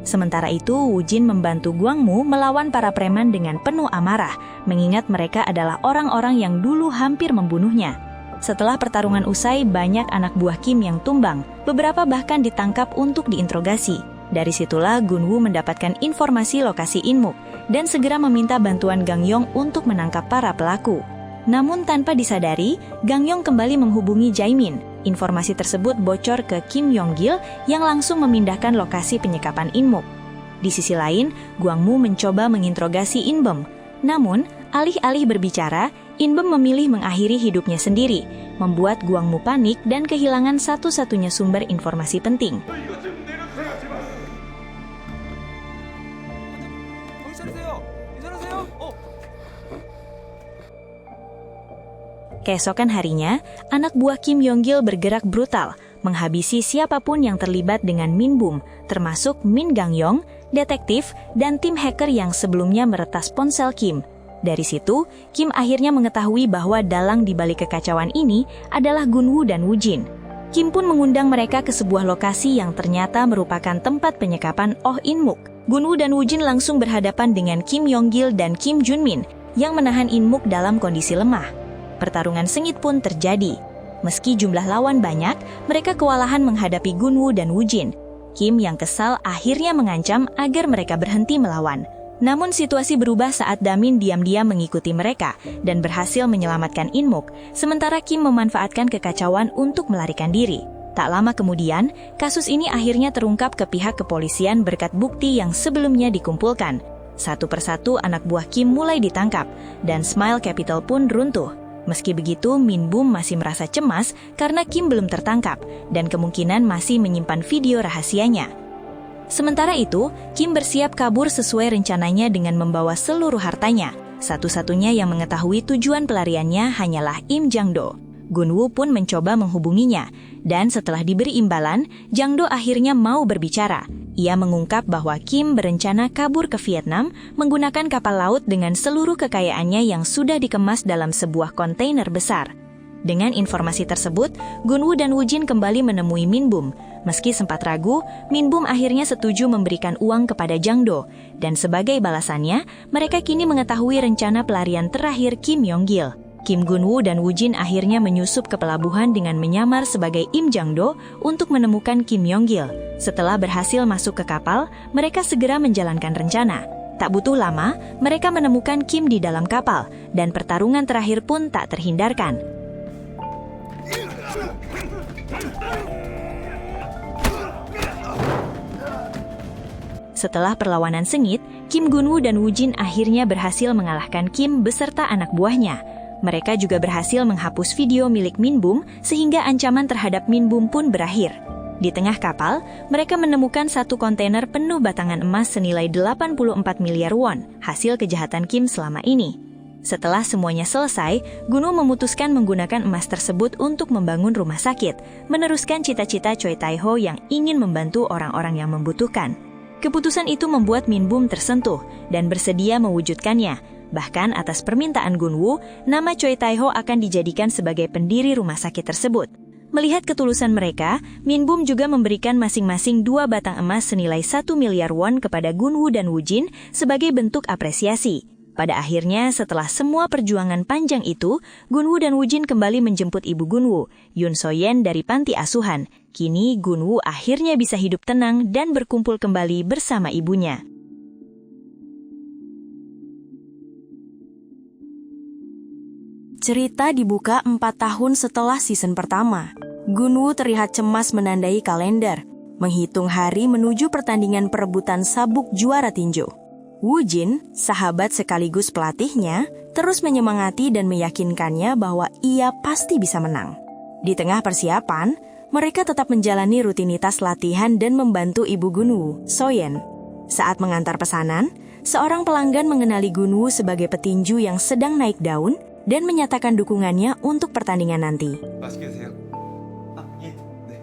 Sementara itu, Woo-jin membantu Gwang-mu melawan para preman dengan penuh amarah, mengingat mereka adalah orang-orang yang dulu hampir membunuhnya. Setelah pertarungan usai, banyak anak buah Kim yang tumbang, beberapa bahkan ditangkap untuk diinterogasi. Dari situlah Gun-woo mendapatkan informasi lokasi In-muk dan segera meminta bantuan Gang-yong untuk menangkap para pelaku. Namun tanpa disadari, Gang-yong kembali menghubungi Jae-min. Informasi tersebut bocor ke Kim Yong-gil yang langsung memindahkan lokasi penyekapan In-muk. Di sisi lain, Gwang-mu mencoba menginterogasi In-bum. Namun, alih-alih berbicara, In-bum memilih mengakhiri hidupnya sendiri, membuat Gwang-mu panik dan kehilangan satu-satunya sumber informasi penting. Keesokan harinya, anak buah Kim Yong-gil bergerak brutal, menghabisi siapapun yang terlibat dengan Min Bum, termasuk Min Gang-yong, detektif, dan tim hacker yang sebelumnya meretas ponsel Kim. Dari situ, Kim akhirnya mengetahui bahwa dalang di balik kekacauan ini adalah Gun-woo dan Woo-jin. Kim pun mengundang mereka ke sebuah lokasi yang ternyata merupakan tempat penyekapan Oh In-muk. Gun-woo dan Woo-jin langsung berhadapan dengan Kim Yong-gil dan Kim Jun-min yang menahan In-muk dalam kondisi lemah. Pertarungan sengit pun terjadi. Meski jumlah lawan banyak, mereka kewalahan menghadapi Gun-woo dan Woo-jin. Kim yang kesal akhirnya mengancam agar mereka berhenti melawan. Namun situasi berubah saat Da-min diam-diam mengikuti mereka dan berhasil menyelamatkan In-muk, sementara Kim memanfaatkan kekacauan untuk melarikan diri. Tak lama kemudian, kasus ini akhirnya terungkap ke pihak kepolisian berkat bukti yang sebelumnya dikumpulkan. Satu persatu anak buah Kim mulai ditangkap, dan Smile Capital pun runtuh. Meski begitu, Min Bum masih merasa cemas karena Kim belum tertangkap dan kemungkinan masih menyimpan video rahasianya. Sementara itu, Kim bersiap kabur sesuai rencananya dengan membawa seluruh hartanya. Satu-satunya yang mengetahui tujuan pelariannya hanyalah Im Jang-do. Gun-woo pun mencoba menghubunginya, dan setelah diberi imbalan, Jang-do akhirnya mau berbicara. Ia mengungkap bahwa Kim berencana kabur ke Vietnam menggunakan kapal laut dengan seluruh kekayaannya yang sudah dikemas dalam sebuah kontainer besar. Dengan informasi tersebut, Gun-woo dan Woo-jin kembali menemui Min Bum. Meski sempat ragu, Min Bum akhirnya setuju memberikan uang kepada Jang-do, dan sebagai balasannya, mereka kini mengetahui rencana pelarian terakhir Kim Yong-gil. Kim Gun-woo dan Woo-jin akhirnya menyusup ke pelabuhan dengan menyamar sebagai Im Jang-do untuk menemukan Kim Yong-gil. Setelah berhasil masuk ke kapal, mereka segera menjalankan rencana. Tak butuh lama, mereka menemukan Kim di dalam kapal, dan pertarungan terakhir pun tak terhindarkan. Setelah perlawanan sengit, Kim Gun-woo dan Woo-jin akhirnya berhasil mengalahkan Kim beserta anak buahnya. Mereka juga berhasil menghapus video milik Min Bum sehingga ancaman terhadap Min Bum pun berakhir. Di tengah kapal, mereka menemukan satu kontainer penuh batangan emas senilai 84 miliar won, hasil kejahatan Kim selama ini. Setelah semuanya selesai, Gunwoo memutuskan menggunakan emas tersebut untuk membangun rumah sakit, meneruskan cita-cita Choi Tae-ho yang ingin membantu orang-orang yang membutuhkan. Keputusan itu membuat Min Bum tersentuh dan bersedia mewujudkannya. Bahkan atas permintaan Gunwoo, nama Choi Tae-ho akan dijadikan sebagai pendiri rumah sakit tersebut. Melihat ketulusan mereka, Min Bum juga memberikan masing-masing 2 batang emas senilai 1 miliar won kepada Gunwoo dan Woojin sebagai bentuk apresiasi. Pada akhirnya, setelah semua perjuangan panjang itu, Gunwoo dan Woojin kembali menjemput ibu Gunwoo, Yoon So-yen dari panti asuhan. Kini Gunwoo akhirnya bisa hidup tenang dan berkumpul kembali bersama ibunya. Cerita dibuka 4 tahun setelah season pertama. Gunwoo terlihat cemas menandai kalender, menghitung hari menuju pertandingan perebutan sabuk juara tinju. Woojin, sahabat sekaligus pelatihnya, terus menyemangati dan meyakinkannya bahwa ia pasti bisa menang. Di tengah persiapan, mereka tetap menjalani rutinitas latihan dan membantu ibu Gunwoo, So-yen. Saat mengantar pesanan, seorang pelanggan mengenali Gunwoo sebagai petinju yang sedang naik daun dan menyatakan dukungannya untuk pertandingan nanti. 맛있게 드세요. 예. 네.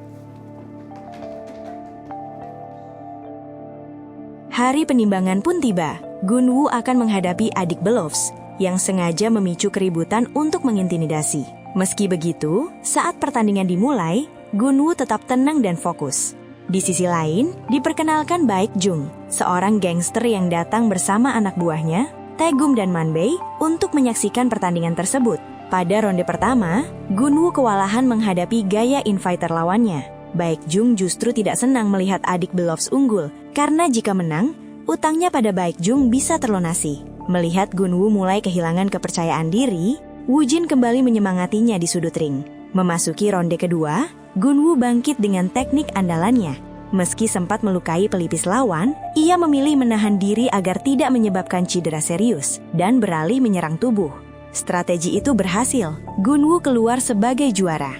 Hari penimbangan pun tiba. Gunwoo akan menghadapi adik Belovs yang sengaja memicu keributan untuk mengintimidasi. Meski begitu, saat pertandingan dimulai, Gunwoo tetap tenang dan fokus. Di sisi lain, diperkenalkan Baek Jung, seorang gangster yang datang bersama anak buahnya, Taegum dan Manbei, untuk menyaksikan pertandingan tersebut. Pada ronde pertama, Gunwoo kewalahan menghadapi gaya infighter lawannya. Baek Jung justru tidak senang melihat adik Belovs unggul, karena jika menang, utangnya pada Baek Jung bisa terlunasi. Melihat Gunwoo mulai kehilangan kepercayaan diri, Woojin kembali menyemangatinya di sudut ring. Memasuki ronde kedua, Gunwoo bangkit dengan teknik andalannya. Meski sempat melukai pelipis lawan, ia memilih menahan diri agar tidak menyebabkan cedera serius dan beralih menyerang tubuh. Strategi itu berhasil. Gunwoo keluar sebagai juara.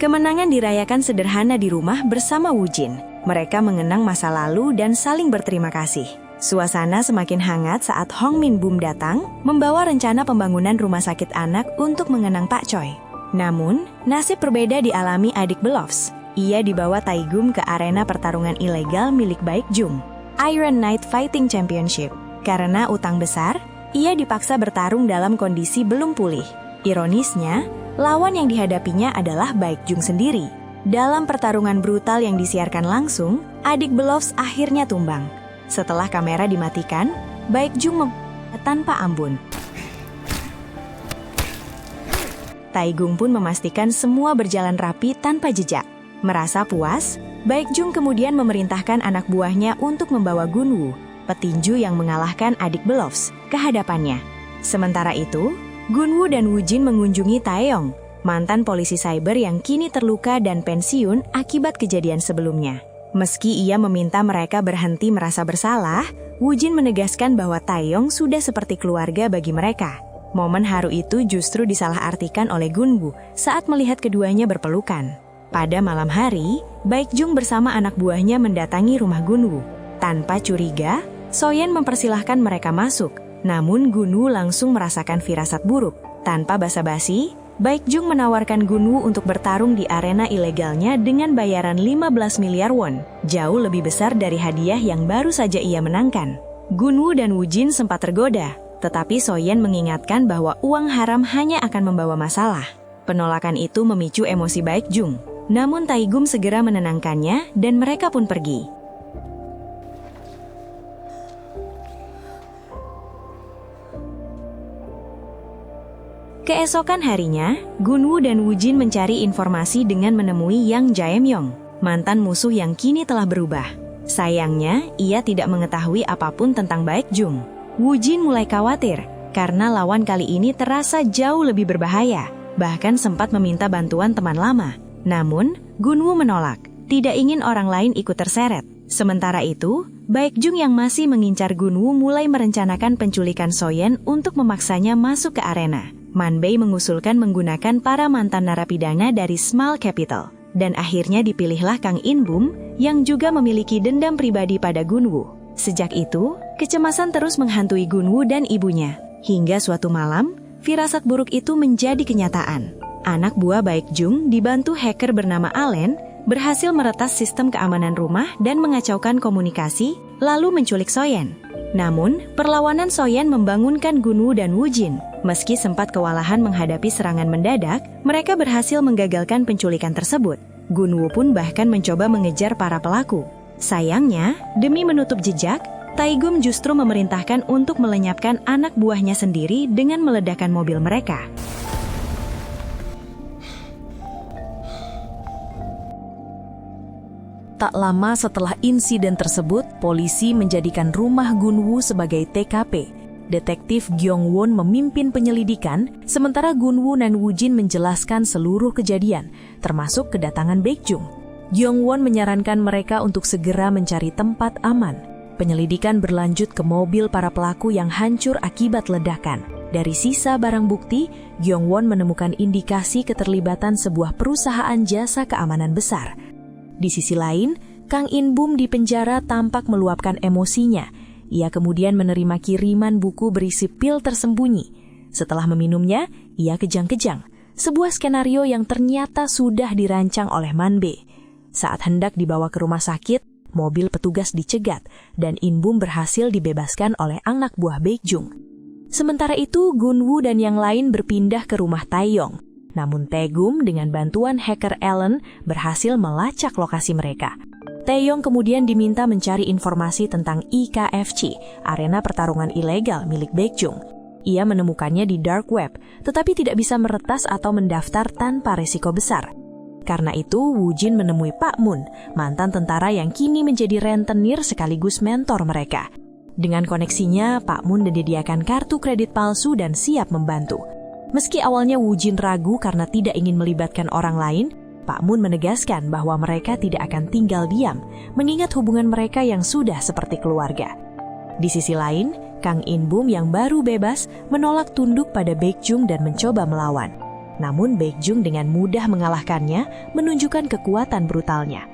Kemenangan dirayakan sederhana di rumah bersama Woojin. Mereka mengenang masa lalu dan saling berterima kasih. Suasana semakin hangat saat Hong Min Bum datang, membawa rencana pembangunan rumah sakit anak untuk mengenang Pak Choi. Namun, nasib berbeda dialami adik Belovs. Ia dibawa Taegum ke arena pertarungan ilegal milik Baek Jung, Iron Knight Fighting Championship. Karena utang besar, ia dipaksa bertarung dalam kondisi belum pulih. Ironisnya, lawan yang dihadapinya adalah Baek Jung sendiri. Dalam pertarungan brutal yang disiarkan langsung, adik Belovs akhirnya tumbang. Setelah kamera dimatikan, Baek Jung tanpa ampun. Taegung pun memastikan semua berjalan rapi tanpa jejak. Merasa puas, Baek Jung kemudian memerintahkan anak buahnya untuk membawa Gunwoo, petinju yang mengalahkan adik Belovs, ke hadapannya. Sementara itu, Gunwoo dan Woojin mengunjungi Taeyong, mantan polisi cyber yang kini terluka dan pensiun akibat kejadian sebelumnya. Meski ia meminta mereka berhenti merasa bersalah, Woojin menegaskan bahwa Taeyong sudah seperti keluarga bagi mereka. Momen haru itu justru disalahartikan oleh Gunwoo saat melihat keduanya berpelukan. Pada malam hari, Baek Jung bersama anak buahnya mendatangi rumah Gunwoo. Tanpa curiga, So-yen mempersilahkan mereka masuk. Namun Gunwoo langsung merasakan firasat buruk. Tanpa basa-basi, Baek Jung menawarkan Gunwoo untuk bertarung di arena ilegalnya dengan bayaran 15 miliar won, jauh lebih besar dari hadiah yang baru saja ia menangkan. Gunwoo dan Woojin sempat tergoda, tetapi So-yen mengingatkan bahwa uang haram hanya akan membawa masalah. Penolakan itu memicu emosi Baek Jung, namun Taegum segera menenangkannya dan mereka pun pergi. Keesokan harinya, Gunwoo dan Woojin mencari informasi dengan menemui Yang Jae-myung, mantan musuh yang kini telah berubah. Sayangnya, ia tidak mengetahui apapun tentang Baek Jung. Woojin mulai khawatir, karena lawan kali ini terasa jauh lebih berbahaya, bahkan sempat meminta bantuan teman lama. Namun, Gunwoo menolak, tidak ingin orang lain ikut terseret. Sementara itu, Baekjung yang masih mengincar Gunwoo mulai merencanakan penculikan Soyeon untuk memaksanya masuk ke arena. Manbei mengusulkan menggunakan para mantan narapidana dari Small Capital. Dan akhirnya dipilihlah Kang In-bum yang juga memiliki dendam pribadi pada Gunwoo. Sejak itu, kecemasan terus menghantui Gunwoo dan ibunya. Hingga suatu malam, firasat buruk itu menjadi kenyataan. Anak buah Baekjung dibantu hacker bernama Allen berhasil meretas sistem keamanan rumah dan mengacaukan komunikasi, lalu menculik Soyeon. Namun, perlawanan Soyeon membangunkan Gunwoo dan Woojin. Meski sempat kewalahan menghadapi serangan mendadak, mereka berhasil menggagalkan penculikan tersebut. Gunwoo pun bahkan mencoba mengejar para pelaku. Sayangnya, demi menutup jejak, Taegum justru memerintahkan untuk melenyapkan anak buahnya sendiri dengan meledakkan mobil mereka. Tak lama setelah insiden tersebut, polisi menjadikan rumah Gunwoo sebagai TKP. Detektif Gyeong-won memimpin penyelidikan, sementara Gunwoo dan Woojin menjelaskan seluruh kejadian, termasuk kedatangan Baekjung. Gyeong-won menyarankan mereka untuk segera mencari tempat aman. Penyelidikan berlanjut ke mobil para pelaku yang hancur akibat ledakan. Dari sisa barang bukti, Gyeong-won menemukan indikasi keterlibatan sebuah perusahaan jasa keamanan besar. Di sisi lain, Kang In-bum di penjara tampak meluapkan emosinya. Ia kemudian menerima kiriman buku berisi pil tersembunyi. Setelah meminumnya, ia kejang-kejang. Sebuah skenario yang ternyata sudah dirancang oleh Manbei. Saat hendak dibawa ke rumah sakit, mobil petugas dicegat dan In-bum berhasil dibebaskan oleh anak buah Baekjung. Sementara itu, Gunwoo dan yang lain berpindah ke rumah Taeyong. Namun Taegum dengan bantuan hacker Allen berhasil melacak lokasi mereka. Taeyong kemudian diminta mencari informasi tentang IKFC, arena pertarungan ilegal milik Baekjung. Ia menemukannya di dark web, tetapi tidak bisa meretas atau mendaftar tanpa resiko besar. Karena itu, Woojin menemui Pak Moon, mantan tentara yang kini menjadi rentenir sekaligus mentor mereka. Dengan koneksinya, Pak Moon menyediakan kartu kredit palsu dan siap membantu. Meski awalnya Woojin ragu karena tidak ingin melibatkan orang lain, Pak Moon menegaskan bahwa mereka tidak akan tinggal diam, mengingat hubungan mereka yang sudah seperti keluarga. Di sisi lain, Kang In-bum yang baru bebas menolak tunduk pada Baekjung dan mencoba melawan. Namun Baekjung dengan mudah mengalahkannya, menunjukkan kekuatan brutalnya.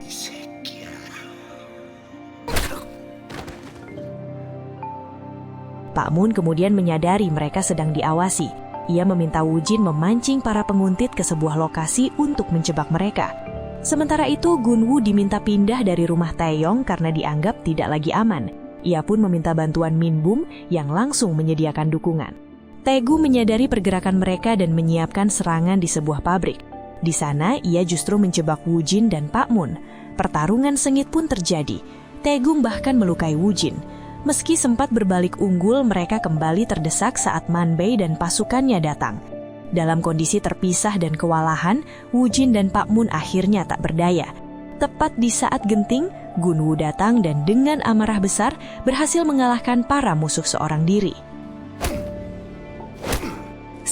Pak Moon kemudian menyadari mereka sedang diawasi. Ia meminta Woojin memancing para penguntit ke sebuah lokasi untuk menjebak mereka. Sementara itu, Gunwoo diminta pindah dari rumah Taeyong karena dianggap tidak lagi aman. Ia pun meminta bantuan Min-bum yang langsung menyediakan dukungan. Taegum menyadari pergerakan mereka dan menyiapkan serangan di sebuah pabrik. Di sana, ia justru menjebak Woojin dan Pak Moon. Pertarungan sengit pun terjadi. Taegum bahkan melukai Woojin. Meski sempat berbalik unggul, mereka kembali terdesak saat Manbei dan pasukannya datang. Dalam kondisi terpisah dan kewalahan, Woojin dan Pak Moon akhirnya tak berdaya. Tepat di saat genting, Gunwoo datang dan dengan amarah besar berhasil mengalahkan para musuh seorang diri.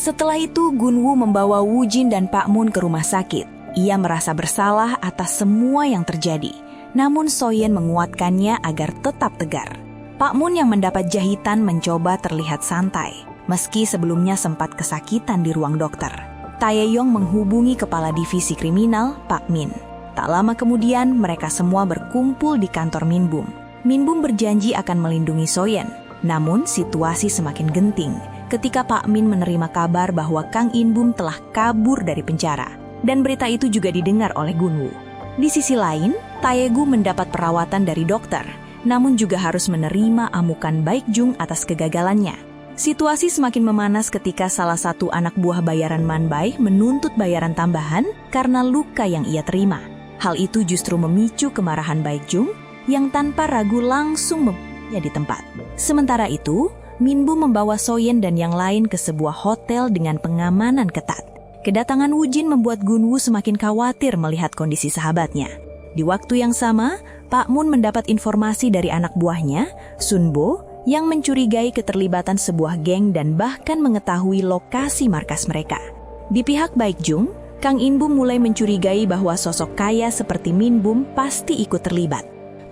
Setelah itu, Gunwoo membawa Woojin dan Pak Moon ke rumah sakit. Ia merasa bersalah atas semua yang terjadi. Namun Soyeon menguatkannya agar tetap tegar. Pak Moon yang mendapat jahitan mencoba terlihat santai, meski sebelumnya sempat kesakitan di ruang dokter. Taeyong menghubungi kepala divisi kriminal, Pak Min. Tak lama kemudian, mereka semua berkumpul di kantor Min-bum. Min-bum berjanji akan melindungi Soyeon. Namun, situasi semakin genting ketika Pak Min menerima kabar bahwa Kang In-bum telah kabur dari penjara. Dan berita itu juga didengar oleh Gunwoo. Di sisi lain, Taegum mendapat perawatan dari dokter, namun juga harus menerima amukan Baekjung atas kegagalannya. Situasi semakin memanas ketika salah satu anak buah bayaran Manbei menuntut bayaran tambahan karena luka yang ia terima. Hal itu justru memicu kemarahan Baekjung yang tanpa ragu langsung membunuhnya di tempat. Sementara itu, Min-bum membawa Soyeon dan yang lain ke sebuah hotel dengan pengamanan ketat. Kedatangan Woojin membuat Gunwoo semakin khawatir melihat kondisi sahabatnya. Di waktu yang sama, Pak Moon mendapat informasi dari anak buahnya, Sunbo, yang mencurigai keterlibatan sebuah geng dan bahkan mengetahui lokasi markas mereka. Di pihak Baekjung, Kang In-bum mulai mencurigai bahwa sosok kaya seperti Min-bum pasti ikut terlibat.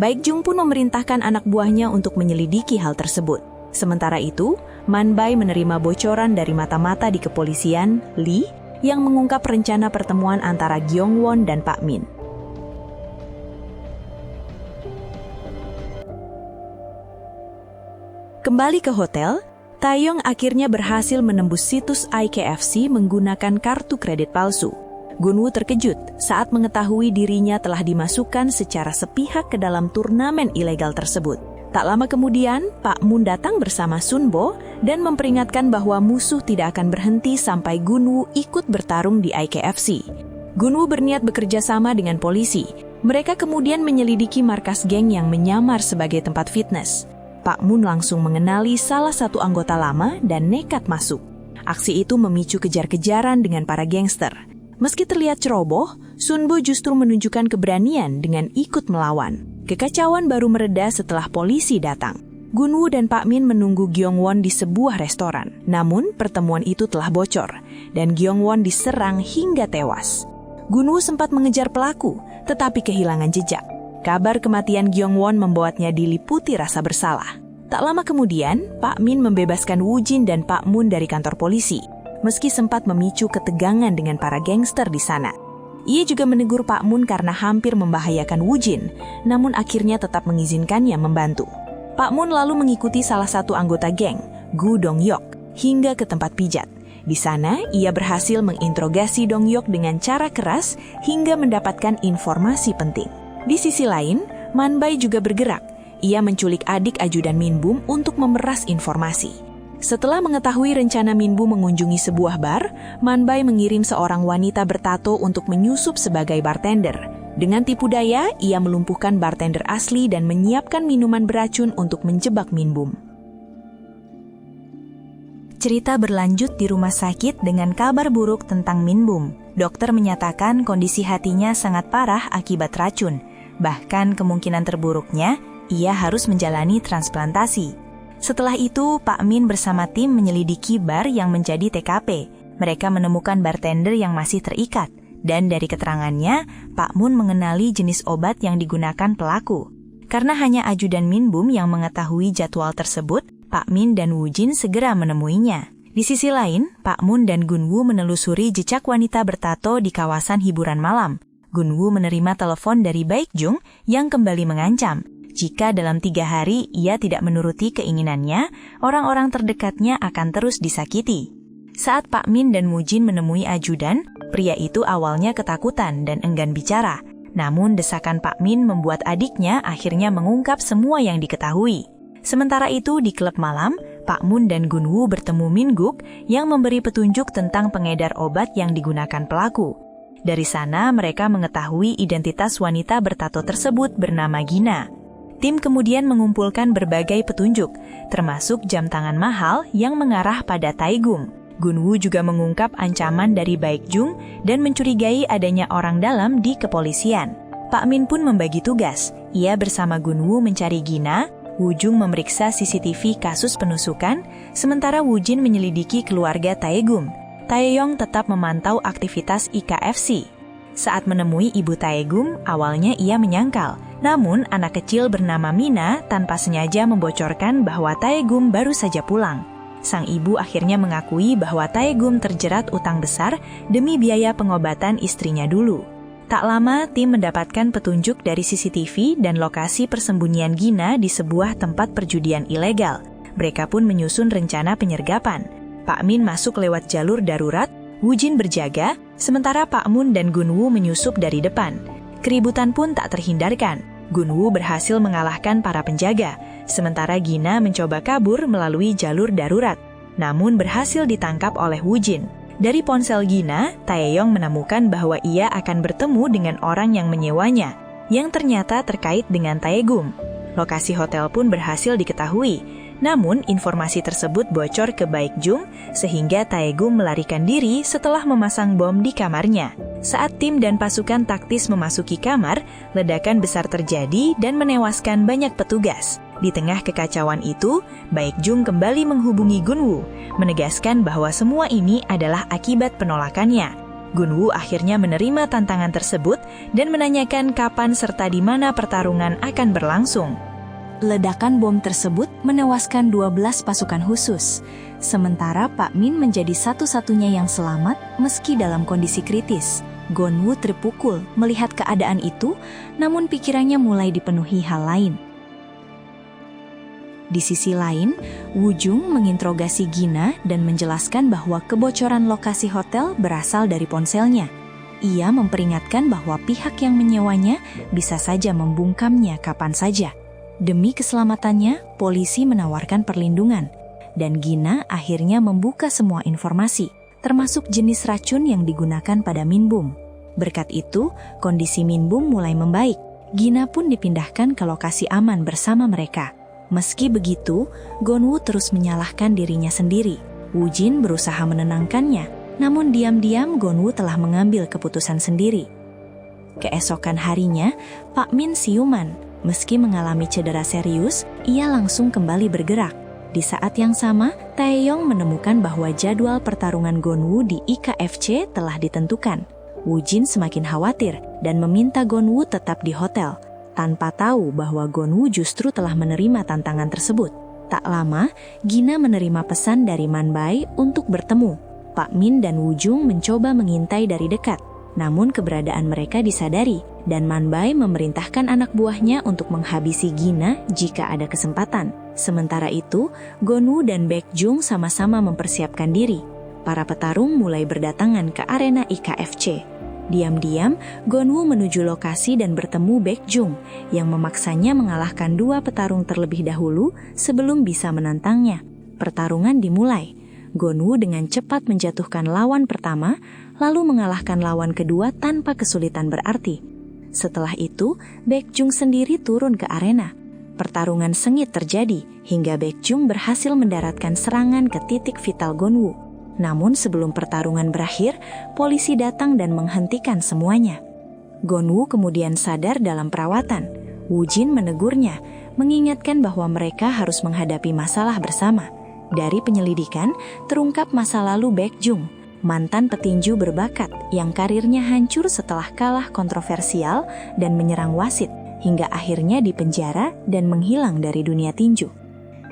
Baek Jung pun memerintahkan anak buahnya untuk menyelidiki hal tersebut. Sementara itu, Man Bai menerima bocoran dari mata-mata di kepolisian, Lee, yang mengungkap rencana pertemuan antara Gyong Won dan Pak Min. Kembali ke hotel, Taeyong akhirnya berhasil menembus situs IKFC menggunakan kartu kredit palsu. Gunwoo terkejut saat mengetahui dirinya telah dimasukkan secara sepihak ke dalam turnamen ilegal tersebut. Tak lama kemudian, Pak Moon datang bersama Sunbo dan memperingatkan bahwa musuh tidak akan berhenti sampai Gunwoo ikut bertarung di IKFC. Gunwoo berniat bekerja sama dengan polisi. Mereka kemudian menyelidiki markas geng yang menyamar sebagai tempat fitness. Pak Moon langsung mengenali salah satu anggota lama dan nekat masuk. Aksi itu memicu kejar-kejaran dengan para gangster. Meski terlihat ceroboh, Sunbo justru menunjukkan keberanian dengan ikut melawan. Kekacauan baru mereda setelah polisi datang. Gunwoo dan Pak Min menunggu Gyong Won di sebuah restoran. Namun, pertemuan itu telah bocor, dan Gyong Won diserang hingga tewas. Gunwoo sempat mengejar pelaku, tetapi kehilangan jejak. Kabar kematian Gyong Won membuatnya diliputi rasa bersalah. Tak lama kemudian, Pak Min membebaskan Woo Jin dan Pak Moon dari kantor polisi, meski sempat memicu ketegangan dengan para gangster di sana. Ia juga menegur Pak Moon karena hampir membahayakan Woo Jin, namun akhirnya tetap mengizinkannya membantu. Pak Moon lalu mengikuti salah satu anggota geng, Gu Dong-yok, hingga ke tempat pijat. Di sana, ia berhasil menginterogasi Dong-yok dengan cara keras hingga mendapatkan informasi penting. Di sisi lain, Man Bai juga bergerak. Ia menculik adik ajudan Min Bum untuk memeras informasi. Setelah mengetahui rencana Min Bum mengunjungi sebuah bar, Man Bai mengirim seorang wanita bertato untuk menyusup sebagai bartender. Dengan tipu daya, ia melumpuhkan bartender asli dan menyiapkan minuman beracun untuk menjebak Min Bum. Cerita berlanjut di rumah sakit dengan kabar buruk tentang Min Bum. Dokter menyatakan kondisi hatinya sangat parah akibat racun. Bahkan kemungkinan terburuknya, ia harus menjalani transplantasi. Setelah itu, Pak Min bersama tim menyelidiki bar yang menjadi TKP. Mereka menemukan bartender yang masih terikat. Dan dari keterangannya, Pak Moon mengenali jenis obat yang digunakan pelaku. Karena hanya ajudan Min Bum yang mengetahui jadwal tersebut, Pak Min dan Woo Jin segera menemuinya. Di sisi lain, Pak Moon dan Gunwoo menelusuri jejak wanita bertato di kawasan hiburan malam. Gunwoo menerima telepon dari Baek Jung yang kembali mengancam. Jika dalam 3 hari ia tidak menuruti keinginannya, orang-orang terdekatnya akan terus disakiti. Saat Pak Min dan Woo Jin menemui ajudan, pria itu awalnya ketakutan dan enggan bicara. Namun desakan Pak Min membuat adiknya akhirnya mengungkap semua yang diketahui. Sementara itu di klub malam, Pak Moon dan Gunwoo bertemu Min Guk yang memberi petunjuk tentang pengedar obat yang digunakan pelaku. Dari sana mereka mengetahui identitas wanita bertato tersebut bernama Gina. Tim kemudian mengumpulkan berbagai petunjuk, termasuk jam tangan mahal yang mengarah pada Taegum. Gunwoo juga mengungkap ancaman dari Baek Jung dan mencurigai adanya orang dalam di kepolisian. Pak Min pun membagi tugas. Ia bersama Gunwoo mencari Gina, Woo Jung memeriksa CCTV kasus penusukan, sementara Woo Jin menyelidiki keluarga Taegum. Taeyong tetap memantau aktivitas IKFC. Saat menemui ibu Taegum, awalnya ia menyangkal. Namun, anak kecil bernama Mina tanpa sengaja membocorkan bahwa Taegum baru saja pulang. Sang ibu akhirnya mengakui bahwa Taegum terjerat utang besar demi biaya pengobatan istrinya dulu. Tak lama, tim mendapatkan petunjuk dari CCTV dan lokasi persembunyian Gina di sebuah tempat perjudian ilegal. Mereka pun menyusun rencana penyergapan. Pak Min masuk lewat jalur darurat, Woo Jin berjaga, sementara Pak Moon dan Gunwoo menyusup dari depan. Keributan pun tak terhindarkan. Gunwoo berhasil mengalahkan para penjaga, sementara Gina mencoba kabur melalui jalur darurat, namun berhasil ditangkap oleh Woo Jin. Dari ponsel Gina, Taeyong menemukan bahwa ia akan bertemu dengan orang yang menyewanya, yang ternyata terkait dengan Taegum. Lokasi hotel pun berhasil diketahui, namun informasi tersebut bocor ke Baek Jung sehingga Taegum melarikan diri setelah memasang bom di kamarnya. Saat tim dan pasukan taktis memasuki kamar, ledakan besar terjadi dan menewaskan banyak petugas. Di tengah kekacauan itu, Baek Jung kembali menghubungi Gunwoo, menegaskan bahwa semua ini adalah akibat penolakannya. Gunwoo akhirnya menerima tantangan tersebut dan menanyakan kapan serta di mana pertarungan akan berlangsung. Ledakan bom tersebut menewaskan 12 pasukan khusus, sementara Pak Min menjadi satu-satunya yang selamat meski dalam kondisi kritis. Gunwoo terpukul melihat keadaan itu, namun pikirannya mulai dipenuhi hal lain. Di sisi lain, Woo-jung menginterogasi Gina dan menjelaskan bahwa kebocoran lokasi hotel berasal dari ponselnya. Ia memperingatkan bahwa pihak yang menyewanya bisa saja membungkamnya kapan saja. Demi keselamatannya, polisi menawarkan perlindungan, dan Gina akhirnya membuka semua informasi, termasuk jenis racun yang digunakan pada Minbum. Berkat itu, kondisi Minbum mulai membaik. Gina pun dipindahkan ke lokasi aman bersama mereka. Meski begitu, Gunwoo terus menyalahkan dirinya sendiri. Woo-jin berusaha menenangkannya, namun diam-diam Gunwoo telah mengambil keputusan sendiri. Keesokan harinya, Pak Min siuman. Meski mengalami cedera serius, ia langsung kembali bergerak. Di saat yang sama, Taeyong menemukan bahwa jadwal pertarungan Gunwoo di IKFC telah ditentukan. Woo-jin semakin khawatir dan meminta Gunwoo tetap di hotel, tanpa tahu bahwa Gunwoo justru telah menerima tantangan tersebut. Tak lama, Gina menerima pesan dari Man-bai untuk bertemu. Pak Min dan Woo-jung mencoba mengintai dari dekat, namun keberadaan mereka disadari, dan Man-bai memerintahkan anak buahnya untuk menghabisi Gina jika ada kesempatan. Sementara itu, Gunwoo dan Baekjung sama-sama mempersiapkan diri. Para petarung mulai berdatangan ke arena IKFC. Diam-diam, Gunwoo menuju lokasi dan bertemu Baekjung yang memaksanya mengalahkan 2 petarung terlebih dahulu sebelum bisa menantangnya. Pertarungan dimulai. Gunwoo dengan cepat menjatuhkan lawan pertama, lalu mengalahkan lawan kedua tanpa kesulitan berarti. Setelah itu, Baekjung sendiri turun ke arena. Pertarungan sengit terjadi hingga Baekjung berhasil mendaratkan serangan ke titik vital Gunwoo. Namun sebelum pertarungan berakhir, polisi datang dan menghentikan semuanya. Gunwoo kemudian sadar dalam perawatan. Woo-jin menegurnya, mengingatkan bahwa mereka harus menghadapi masalah bersama. Dari penyelidikan, terungkap masa lalu Baekjung, mantan petinju berbakat yang karirnya hancur setelah kalah kontroversial dan menyerang wasit, hingga akhirnya dipenjara dan menghilang dari dunia tinju.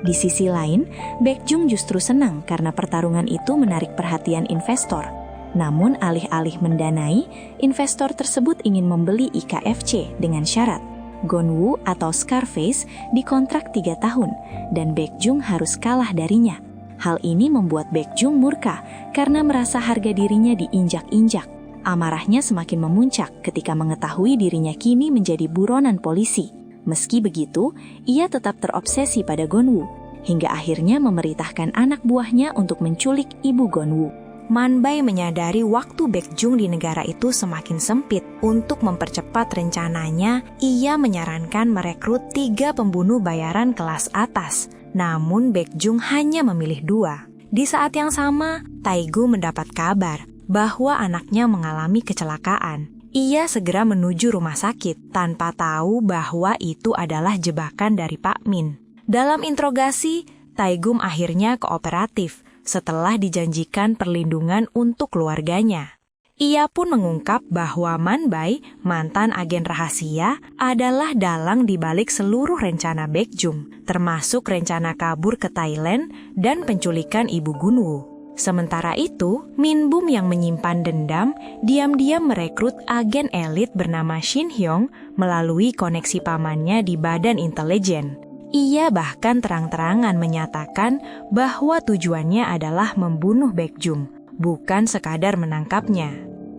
Di sisi lain, Baekjung justru senang karena pertarungan itu menarik perhatian investor. Namun alih-alih mendanai, investor tersebut ingin membeli IKFC dengan syarat Gunwoo atau Scarface dikontrak 3 tahun dan Baekjung harus kalah darinya. Hal ini membuat Baekjung murka karena merasa harga dirinya diinjak-injak. Amarahnya semakin memuncak ketika mengetahui dirinya kini menjadi buronan polisi. Meski begitu, ia tetap terobsesi pada Gunwoo, hingga akhirnya memerintahkan anak buahnya untuk menculik ibu Gunwoo. Man-bai menyadari waktu Baekjung di negara itu semakin sempit. Untuk mempercepat rencananya, ia menyarankan merekrut 3 pembunuh bayaran kelas atas. Namun Baekjung hanya memilih 2. Di saat yang sama, Taegu mendapat kabar bahwa anaknya mengalami kecelakaan. Ia segera menuju rumah sakit tanpa tahu bahwa itu adalah jebakan dari Pak Min. Dalam interogasi, Taegum akhirnya kooperatif setelah dijanjikan perlindungan untuk keluarganya. Ia pun mengungkap bahwa Man-bai, mantan agen rahasia, adalah dalang di balik seluruh rencana Baekjung, termasuk rencana kabur ke Thailand dan penculikan ibu Gunwoo. Sementara itu, Minbum yang menyimpan dendam diam-diam merekrut agen elit bernama Shin Hyung melalui koneksi pamannya di Badan Intelijen. Ia bahkan terang-terangan menyatakan bahwa tujuannya adalah membunuh Baekjung, bukan sekadar menangkapnya.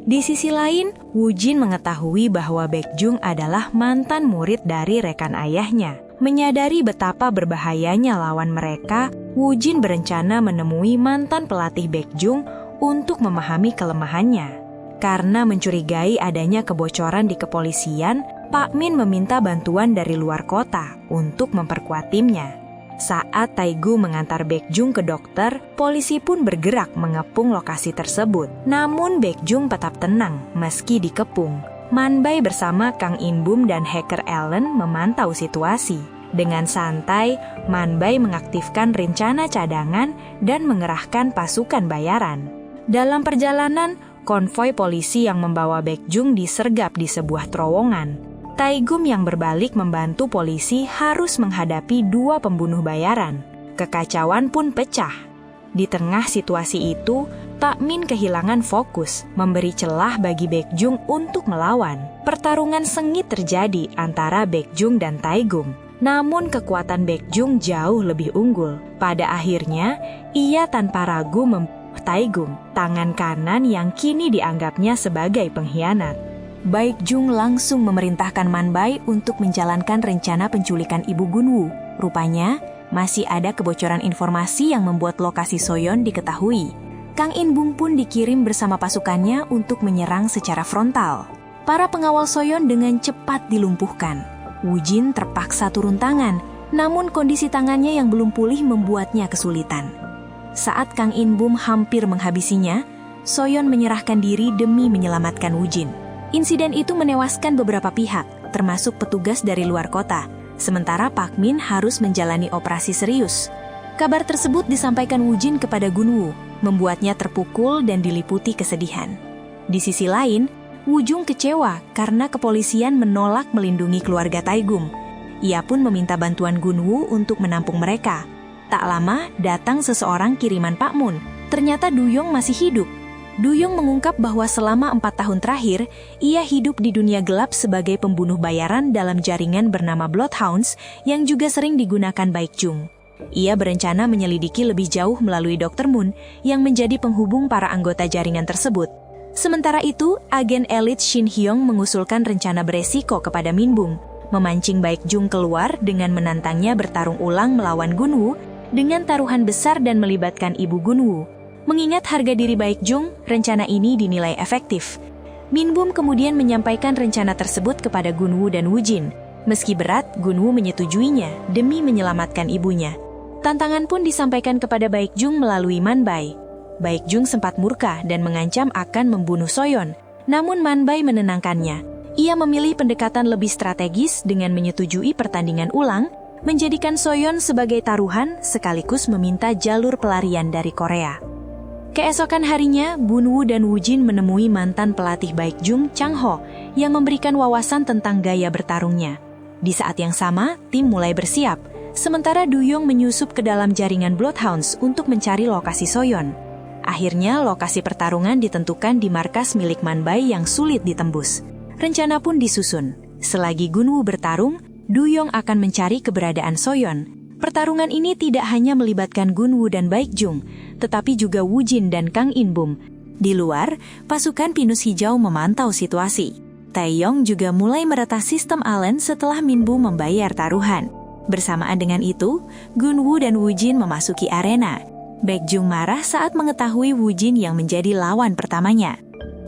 Di sisi lain, Woo-jin mengetahui bahwa Baekjung adalah mantan murid dari rekan ayahnya. Menyadari betapa berbahayanya lawan mereka, Woo-jin berencana menemui mantan pelatih Baekjung untuk memahami kelemahannya. Karena mencurigai adanya kebocoran di kepolisian, Pak Min meminta bantuan dari luar kota untuk memperkuat timnya. Saat Taegu mengantar Baekjung ke dokter, polisi pun bergerak mengepung lokasi tersebut. Namun Baekjung tetap tenang meski dikepung. Man-bai bersama Kang In-bum dan hacker Allen memantau situasi. Dengan santai, Man-bai mengaktifkan rencana cadangan dan mengerahkan pasukan bayaran. Dalam perjalanan, Konvoi polisi yang membawa Baekjung disergap di sebuah terowongan. Taegum yang berbalik membantu polisi harus menghadapi 2 pembunuh bayaran. Kekacauan pun pecah. Di tengah situasi itu, Takmin kehilangan fokus, memberi celah bagi Baekjung untuk melawan. Pertarungan sengit terjadi antara Baekjung dan Taegum. Namun kekuatan Baekjung jauh lebih unggul. Pada akhirnya, ia tanpa ragu membunuh Taegum, tangan kanan yang kini dianggapnya sebagai pengkhianat. Baekjung langsung memerintahkan Manbai untuk menjalankan rencana penculikan Ibu Gunwoo. Rupanya, masih ada kebocoran informasi yang membuat lokasi Soyeon diketahui. Kang In-bum pun dikirim bersama pasukannya untuk menyerang secara frontal. Para pengawal Soyeon dengan cepat dilumpuhkan. Woo-jin terpaksa turun tangan, namun kondisi tangannya yang belum pulih membuatnya kesulitan. Saat Kang In-bum hampir menghabisinya, Soyeon menyerahkan diri demi menyelamatkan Woo-jin. Insiden itu menewaskan beberapa pihak, termasuk petugas dari luar kota, sementara Pak Min harus menjalani operasi serius. Kabar tersebut disampaikan Woo-jin kepada Gunwoo, membuatnya terpukul dan diliputi kesedihan. Di sisi lain, Woo-jung kecewa karena kepolisian menolak melindungi keluarga Taegum. Ia pun meminta bantuan Gunwoo untuk menampung mereka. Tak lama, datang seseorang kiriman Pak Moon. Ternyata Duyong masih hidup. Duyong mengungkap bahwa selama 4 tahun terakhir, ia hidup di dunia gelap sebagai pembunuh bayaran dalam jaringan bernama Bloodhounds yang juga sering digunakan Baekjung. Ia berencana menyelidiki lebih jauh melalui Dr. Moon yang menjadi penghubung para anggota jaringan tersebut. Sementara itu, agen elit Shin Hyung mengusulkan rencana beresiko kepada Min-bum, memancing Baekjung keluar dengan menantangnya bertarung ulang melawan Gunwoo dengan taruhan besar dan melibatkan ibu Gunwoo. Mengingat harga diri Baekjung, rencana ini dinilai efektif. Min-bum kemudian menyampaikan rencana tersebut kepada Gunwoo dan Woo-jin. Meski berat, Gunwoo menyetujuinya demi menyelamatkan ibunya. Tantangan pun disampaikan kepada Baekjung melalui Manbai. Baekjung sempat murka dan mengancam akan membunuh Soyeon, namun Manbai menenangkannya. Ia memilih pendekatan lebih strategis dengan menyetujui pertandingan ulang, menjadikan Soyeon sebagai taruhan sekaligus meminta jalur pelarian dari Korea. Keesokan harinya, Bunwoo dan Woo-jin menemui mantan pelatih Baekjung, Chang Ho, yang memberikan wawasan tentang gaya bertarungnya. Di saat yang sama, tim mulai bersiap. Sementara Duyong menyusup ke dalam jaringan Bloodhounds untuk mencari lokasi Soyeon. Akhirnya, lokasi pertarungan ditentukan di markas milik Manbai yang sulit ditembus. Rencana pun disusun. Selagi Gunwoo bertarung, Duyong akan mencari keberadaan Soyeon. Pertarungan ini tidak hanya melibatkan Gunwoo dan Baekjung, tetapi juga Woo-jin dan Kang In-bum. Di luar, pasukan Pinus Hijau memantau situasi. Taeyong juga mulai meretas sistem Allen setelah Min-bum membayar taruhan. Bersamaan dengan itu, Gunwoo dan Woo-jin memasuki arena. Baekjung marah saat mengetahui Woo-jin yang menjadi lawan pertamanya.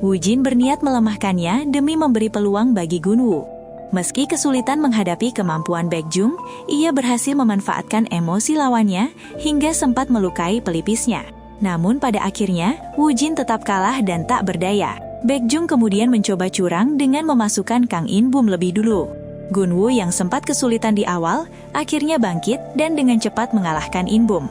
Woo-jin berniat melemahkannya demi memberi peluang bagi Gunwoo. Meski kesulitan menghadapi kemampuan Baekjung, ia berhasil memanfaatkan emosi lawannya hingga sempat melukai pelipisnya. Namun pada akhirnya, Woo-jin tetap kalah dan tak berdaya. Baekjung kemudian mencoba curang dengan memasukkan Kang In-bum lebih dulu. Gunwoo yang sempat kesulitan di awal, akhirnya bangkit dan dengan cepat mengalahkan In-bum.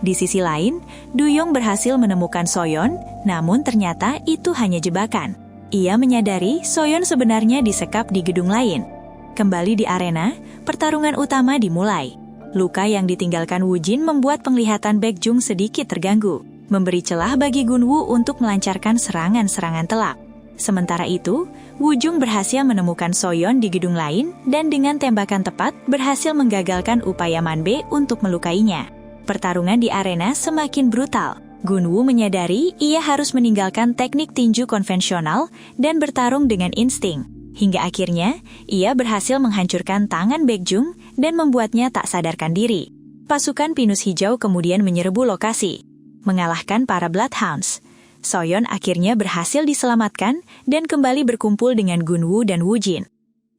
Di sisi lain, Duyong berhasil menemukan Soyeon, namun ternyata itu hanya jebakan. Ia menyadari Soyeon sebenarnya disekap di gedung lain. Kembali di arena, pertarungan utama dimulai. Luka yang ditinggalkan Woo-jin membuat penglihatan Baekjung sedikit terganggu, memberi celah bagi Gunwoo untuk melancarkan serangan-serangan telak. Sementara itu, Woo-jung berhasil menemukan Soyeon di gedung lain dan dengan tembakan tepat berhasil menggagalkan upaya Manbe untuk melukainya. Pertarungan di arena semakin brutal. Gunwoo menyadari ia harus meninggalkan teknik tinju konvensional dan bertarung dengan insting. Hingga akhirnya, ia berhasil menghancurkan tangan Baekjung dan membuatnya tak sadarkan diri. Pasukan Pinus Hijau kemudian menyerbu lokasi, mengalahkan para Bloodhounds. Soyeon akhirnya berhasil diselamatkan dan kembali berkumpul dengan Gunwoo dan Woo-jin.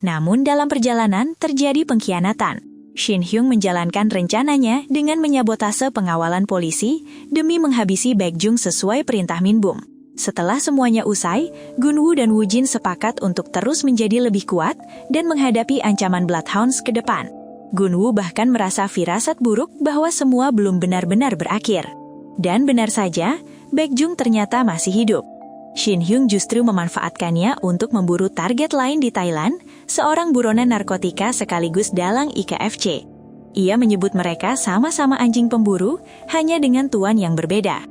Namun dalam perjalanan terjadi pengkhianatan. Shin Hyung menjalankan rencananya dengan menyabotase pengawalan polisi demi menghabisi Baekjung sesuai perintah Min-bum. Setelah semuanya usai, Gunwoo dan Woo-jin sepakat untuk terus menjadi lebih kuat dan menghadapi ancaman Bloodhounds ke depan. Gunwoo bahkan merasa firasat buruk bahwa semua belum benar-benar berakhir. Dan benar saja, Baekjung ternyata masih hidup. Shin Hyung justru memanfaatkannya untuk memburu target lain di Thailand, seorang buronan narkotika sekaligus dalang IKFC. Ia menyebut mereka sama-sama anjing pemburu, hanya dengan tuan yang berbeda.